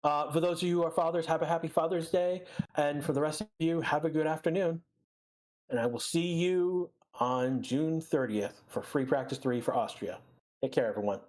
For those of you who are fathers, have a happy Father's Day, and for the rest of you, have a good afternoon. And I will see you on June 30th for free practice 3 for Austria. Take care, everyone.